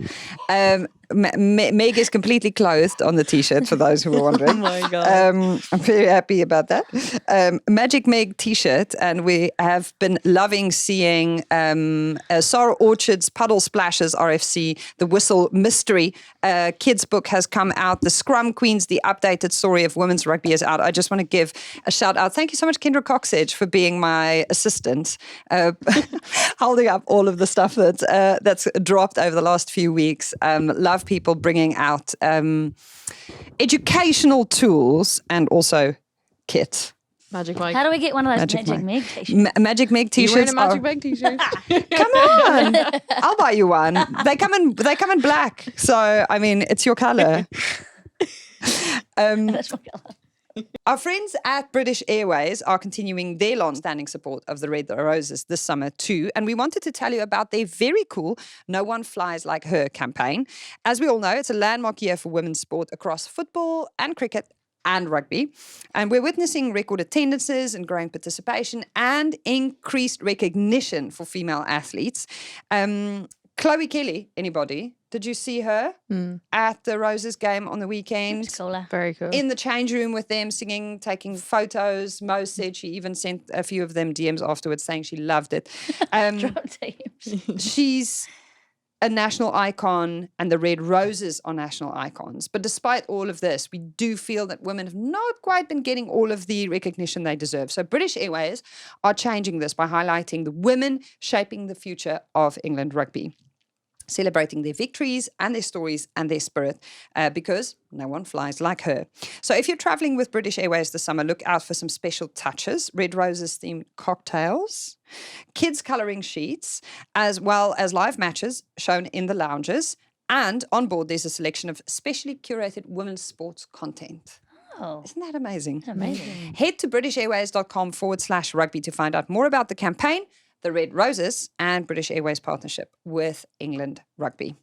Meg is completely clothed on the t-shirt, for those who are wondering. Oh my God. I'm very happy about that. Magic Meg t-shirt, and we have been loving seeing Sarah Orchard's Puddle Splashes RFC, the Whistle Mystery kids book has come out. The Scrum Queens, the updated story of women's rugby is out. I just want to give a shout out. Thank you so much, Kendra Cocksedge, for being my assistant, holding up all of the stuff that's dropped over the last few weeks. Love people bringing out educational tools and also kit. Magic Mike. How do we get one of those Magic Magic Mike. Meg t-shirts? Magic Meg You wearing t-shirts. a Magic Mike t-shirt? Come on, I'll buy you one. They come in black, so I mean it's your color. That's my colour. Our friends at British Airways are continuing their long-standing support of the Red Roses this summer too, and we wanted to tell you about their very cool No One Flies Like Her campaign. As we all know, it's a landmark year for women's sport across football and cricket and rugby, and we're witnessing record attendances and growing participation and increased recognition for female athletes. Chloe Kelly, anybody? Did you see her at the Roses game on the weekend? It's cooler. Very cool. In the change room with them, singing, taking photos. Mo said she even sent a few of them DMs afterwards saying she loved it. Drop teams. She's a national icon, and the Red Roses are national icons. But despite all of this, we do feel that women have not quite been getting all of the recognition they deserve. So British Airways are changing this by highlighting the women shaping the future of England rugby, celebrating their victories and their stories and their spirit, because no one flies like her. So if you're traveling with British Airways this summer, look out for some special touches: Red Roses themed cocktails, kids colouring sheets, as well as live matches shown in the lounges. And on board, there's a selection of specially curated women's sports content. Oh, Isn't that amazing? amazing. Head to britishairways.com/rugby to find out more about the campaign, the Red Roses, and British Airways partnership with England Rugby.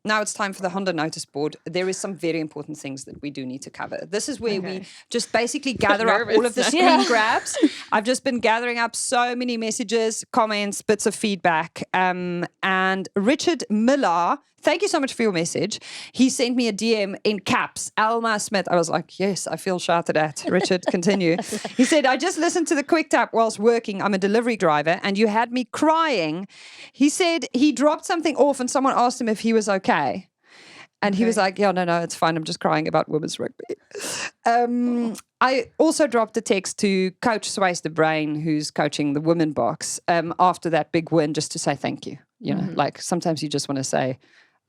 Now it's time for the Honda notice board. There is some very important things that we do need to cover. This is where we just basically gather up all of the screen grabs. I've just been gathering up so many messages, comments, bits of feedback. And Richard Miller, thank you so much for your message. He sent me a DM in caps, Elma Smith. I was like, yes, I feel shouted at. Richard, continue. He said, I just listened to the quick tap whilst working. I'm a delivery driver and you had me crying. He said he dropped something off and someone asked him if he was okay. And he was like, yeah, no, it's fine. I'm just crying about women's rugby. I also dropped a text to Coach Swayze the Brain, who's coaching the women box, after that big win, just to say thank you. You know, like sometimes you just want to say,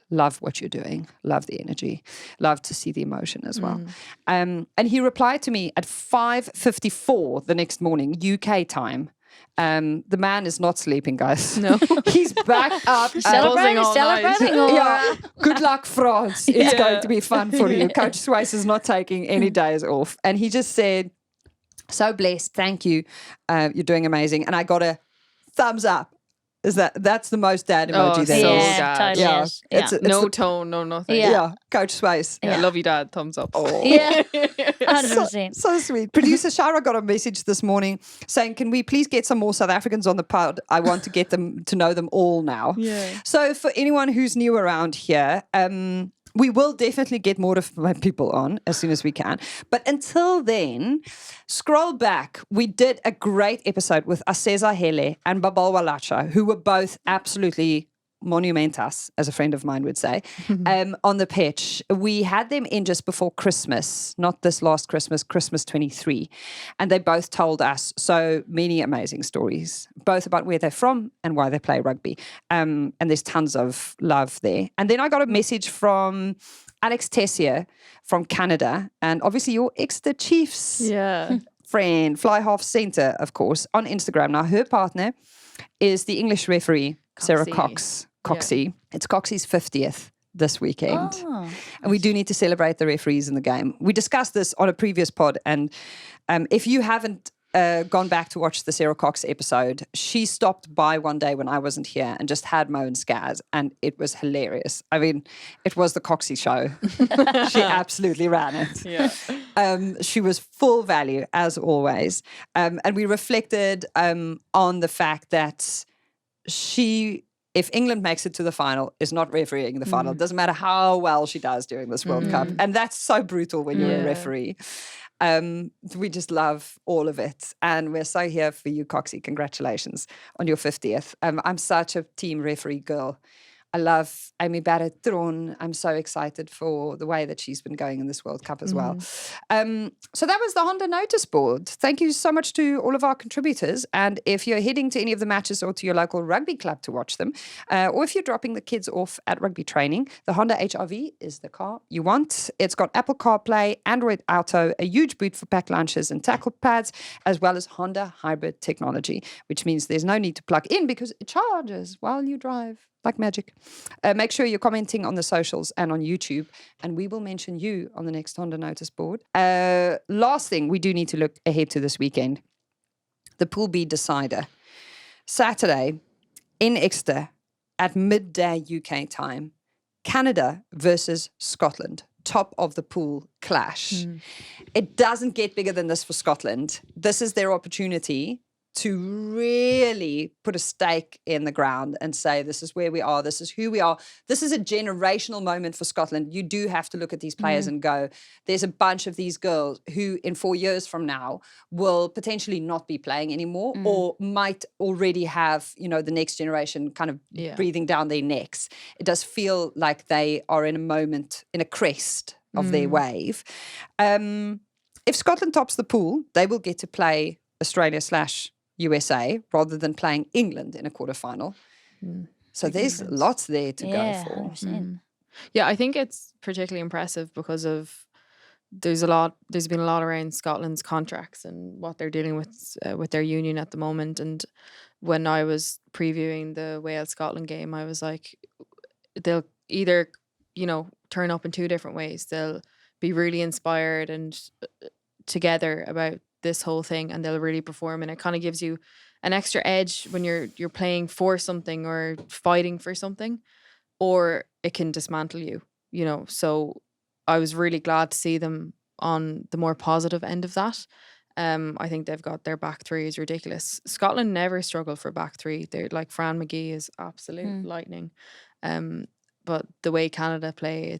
love what you're doing, love the energy, love to see the emotion as well. And he replied to me at 5:54 the next morning, UK time. The man is not sleeping, guys. No. He's back up. Celebrating all night. or Yeah. Good luck, France. It's going to be fun for you. Coach Swayze is not taking any days off. And he just said, so blessed. Thank you. You're doing amazing. And I got a thumbs up. That's the most dad emoji there is. so yeah, dad. totally Yeah. is. It's Yeah. No the- tone, no nothing. Yeah. Coach Swayze. I love you, Dad. Thumbs up. Yeah, 100%. So sweet. Producer Shara got a message this morning saying, can we please get some more South Africans on the pod? I want to get them to know them all now. Yeah. So for anyone who's new around here, we will definitely get more of my people on as soon as we can. But until then, scroll back. We did a great episode with Aseza Hele and Babal Walacha, who were both absolutely monumentas, as a friend of mine would say, on the pitch. We had them in just before Christmas, not this last Christmas, Christmas 23. And they both told us so many amazing stories, both about where they're from and why they play rugby. And there's tons of love there. And then I got a message from Alex Tessier from Canada, and obviously your Exeter Chiefs Yeah. friend, Fly Half Centre, of course, on Instagram. Now, her partner is the English referee, Sarah Coxey. It's Coxey's 50th this weekend. Oh. And we do need to celebrate the referees in the game. We discussed this on a previous pod. And if you haven't gone back to watch the Sarah Cox episode, she stopped by one day when I wasn't here and just had Mo and Scaz. And it was hilarious. I mean, it was the Coxey show. She absolutely ran it. Yeah. She was full value, as always. And we reflected on the fact that if England makes it to the final, is not refereeing the final. It doesn't matter how well she does during this World Cup. And that's so brutal when you're a referee. We just love all of it. And we're so here for you, Coxie. Congratulations on your 50th. I'm such a team referee girl. I love Amy Barrett-Tron. I'm so excited for the way that she's been going in this World Cup as well. So that was the Honda Notice Board. Thank you so much to all of our contributors. And if you're heading to any of the matches or to your local rugby club to watch them, or if you're dropping the kids off at rugby training, the Honda HR-V is the car you want. It's got Apple CarPlay, Android Auto, a huge boot for pack lunches and tackle pads, as well as Honda hybrid technology, which means there's no need to plug in because it charges while you drive. Like magic. Make sure you're commenting on the socials and on YouTube, and we will mention you on the next Honda Notice Board. Last thing, we do need to look ahead to this weekend. The Pool B decider. Saturday in Exeter at midday UK time. Canada versus Scotland. Top of the pool clash. It doesn't get bigger than this for Scotland. This is their opportunity to really put a stake in the ground and say, this is where we are, this is who we are. This is a generational moment for Scotland. You do have to look at these players and go, there's a bunch of these girls who in 4 years from now will potentially not be playing anymore or might already have, you know, the next generation kind of breathing down their necks. It does feel like they are in a moment, in a crest of their wave. If Scotland tops the pool, they will get to play Australia/USA rather than playing England in a quarterfinal. So there's lots there to go for. 100%. Yeah, I think it's particularly impressive because of there's been a lot around Scotland's contracts and what they're dealing with their union at the moment. And when I was previewing the Wales-Scotland game, I was like, they'll either, you know, turn up in two different ways. They'll be really inspired and together about this whole thing, and they'll really perform, and it kind of gives you an extra edge when you're playing for something or fighting for something, or it can dismantle you, you know. So I was really glad to see them on the more positive end of that. I think they've got their back three is ridiculous. Scotland never struggle for back three. They're like Fran McGee is absolute lightning. But the way Canada play,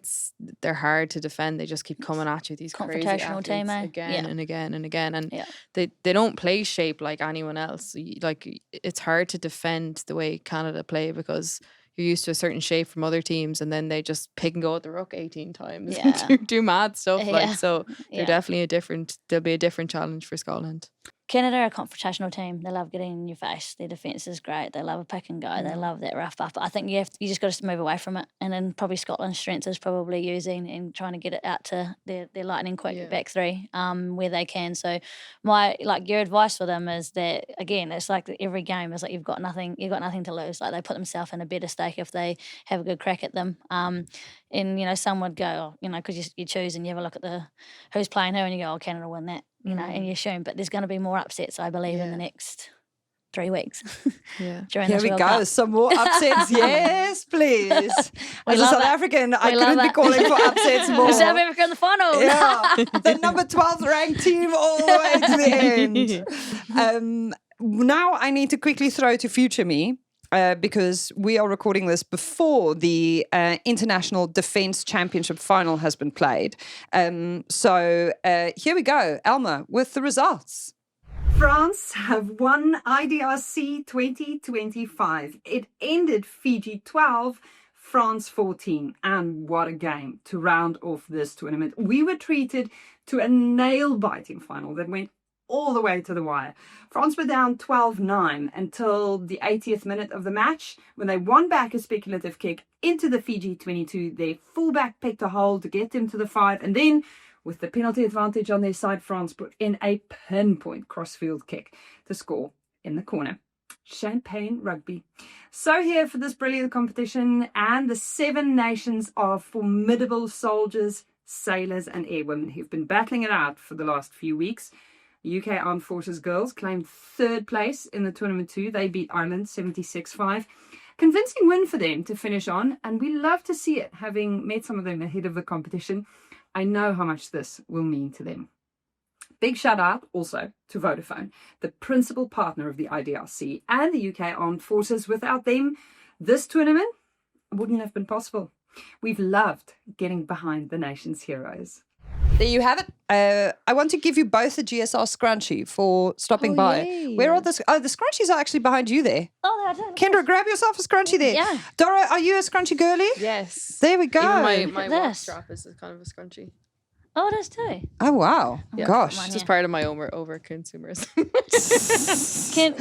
they're hard to defend. They just keep coming at you. These crazy athletes team, again and again and again, and they don't play shape like anyone else. Like it's hard to defend the way Canada play because you're used to a certain shape from other teams, and then they just pick and go at the ruck 18 times, do mad stuff. Like so, they're definitely there'll be a different challenge for Scotland. Canada are a confrontational team. They love getting in your face. Their defence is great. They love a pick and go. They love that rough up. I think you just got to move away from it. And then probably Scotland's strength is probably using and trying to get it out to their lightning quick back three where they can. So your advice for them is that, again, it's like every game is like you've got nothing to lose. Like they put themselves in a better stake if they have a good crack at them. And, you know, some would go, you know, because you choose and you have a look at who's playing who and you go, oh, Canada win that. You know, and you assume, but there's going to be more upsets, I believe, in the next 3 weeks. Here we go. Some more upsets. Yes, please. As a South African, I couldn't be calling for upsets more. South Africa in the final. Yeah. The number 12th ranked team all the way to the end. Now I need to quickly throw to Future Me. Because we are recording this before the International Defence Championship final has been played. So here we go. Elma, with the results. France have won IDRC 2025. It ended Fiji 12, France 14. And what a game to round off this tournament. We were treated to a nail-biting final that went all the way to the wire. France were down 12-9 until the 80th minute of the match when they won back a speculative kick into the Fiji 22. Their fullback picked a hole to get them to the 5, and then with the penalty advantage on their side, France put in a pinpoint crossfield kick to score in the corner. Champagne rugby. So here for this brilliant competition, and the 7 nations are formidable soldiers, sailors and airwomen who've been battling it out for the last few weeks. UK Armed Forces girls claimed 3rd place in the tournament too. They beat Ireland 76-5. Convincing win for them to finish on, and we love to see it, having met some of them ahead of the competition. I know how much this will mean to them. Big shout out also to Vodafone, the principal partner of the IDRC and the UK Armed Forces. Without them, this tournament wouldn't have been possible. We've loved getting behind the nation's heroes. There you have it. I want to give you both a GSR scrunchie for stopping by. yay. Where are the scrunchies are actually behind you there. Oh, I don't. Kendra, grab yourself a scrunchie there. Yeah. Dora, are you a scrunchie girly? Yes. There we go. Even my at watch this. strap is kind of a scrunchie. Oh, it is too. Oh, wow. Yeah. Gosh. Mine, It's just part of my over consumerism.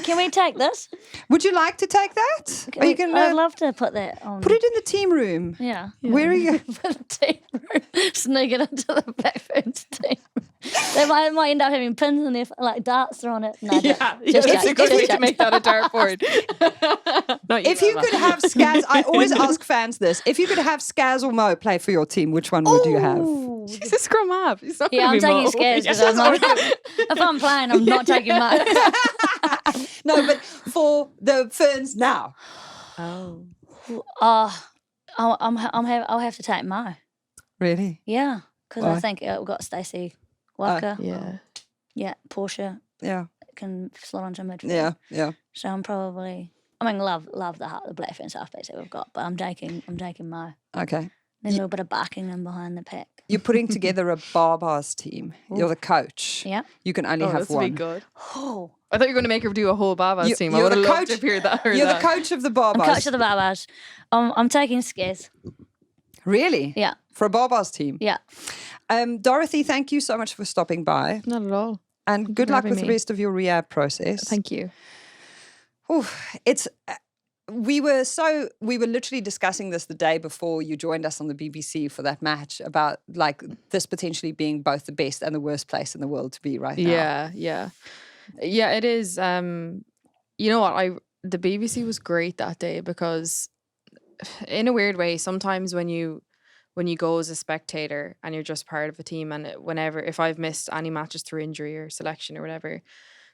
Can we take this? Would you like to take that? Are you going I'd to love to put that on. put it in the team room? Yeah. Where are you? For the team room. Sneak it into the Black Ferns team. They might end up having pins in there, like darts thrown it. No, That's a good way to make that a dartboard. If you could have Scaz, I always ask fans this. If you could have Scaz or Mo play for your team, which one would you have? She's a scrum half. He's not Yeah, gonna I'm be taking Mo. Scaz because I'm not. If I'm playing, I'm not taking mine. No, but for the Ferns now. Oh. I'll have to take Mo. Really? Yeah, because Why? I think we've got Stacey Walker. Yeah. Yeah, Portia Yeah. can slot onto midfield. Yeah. Yeah. So I'm probably. I mean, love the Black Ferns halfbacks that we've got, but I'm taking Mo. Okay. Then a little bit of barking in behind the pack. You're putting together a Barbars team. You're the coach. Yeah. You can only have That's be one. good. Oh, I thought you were going to make her do a whole Babas team. I you're would have the loved coach- to hear that. You're the coach of the Barbars. I'm coach of the Barbars. I'm taking Scaz. Really? Yeah, For a Barbars team. yeah. Dorothy, thank you so much for stopping by. Not at all. And good for luck having with the me. rest of your rehab process. Thank you. Ooh, it's we were literally discussing this the day before you joined us on the BBC for that match about like this potentially being both the best and the worst place in the world to be right now. Yeah. It is. You know what? The BBC was great that day because, in a weird way, sometimes when you go as a spectator and you're just part of a team, and if I've missed any matches through injury or selection or whatever,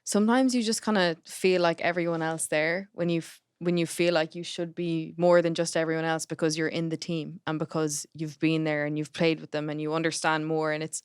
sometimes you just kind of feel like everyone else there when you feel like you should be more than just everyone else because you're in the team and because you've been there and you've played with them and you understand more. And it's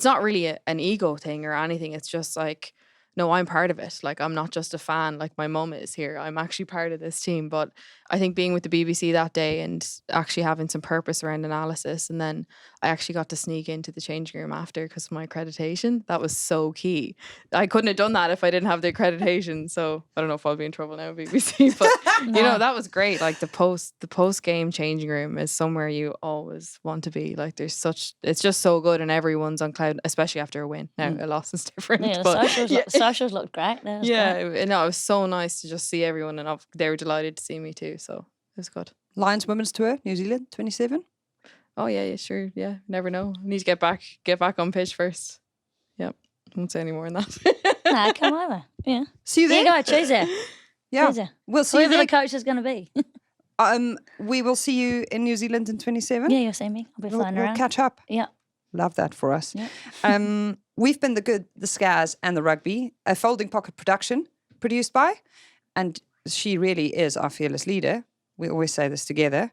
not really an ego thing or anything. It's just like, no, I'm part of it. Like, I'm not just a fan. Like, my mum is here. I'm actually part of this team. But I think being with the BBC that day and actually having some purpose around analysis, and then I actually got to sneak into the changing room after because of my accreditation. That was so key. I couldn't have done that if I didn't have the accreditation. So I don't know if I'll be in trouble now, BBC. But you know, that was great. Like the post game changing room is somewhere you always want to be. Like it's just so good, and everyone's on cloud, especially after a win. Now a loss is different. Yeah, but socials looked great. That was great. no, it was so nice to just see everyone, and they were delighted to see me too. So it was good. Lions Women's Tour, New Zealand, 27. Oh yeah, sure, yeah. Never know. Need to get back on pitch first. Yep, won't say any more than that. Nah, come over. Yeah. See you There there. you go, Tuesday. Yeah. Tuesday. We'll see you Whoever there. the coach is going to be. We will see you in New Zealand in 27. Yeah, you'll see me. I'll be We'll flying around. catch up. Yeah. Love that for us. Yeah. We've been the good, the Scaz, and the Rugby, a folding pocket production produced by, and she really is our fearless leader. We always say this together.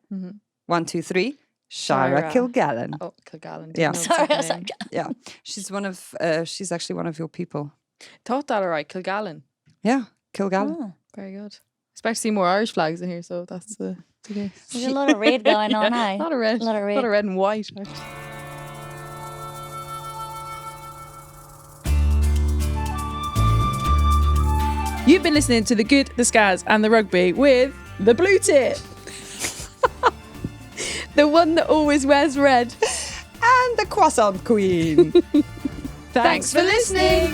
1, 2, 3. Shira Shira. Kilgallen. Oh, Kilgallen. Yeah. Sorry, I was like, Yeah, she's actually one of your people. Thought that all right, Kilgallen. Yeah, Kilgallen. oh, Very good. Expect to see more Irish flags in here, so that's the case. there's a lot of red going on, eh? A lot of red. A lot of red. A lot of red and white. Actually. You've been listening to The Good, The Scaz and The Rugby with the Blue Tip. The one that always wears red. And the croissant queen. Thanks for listening.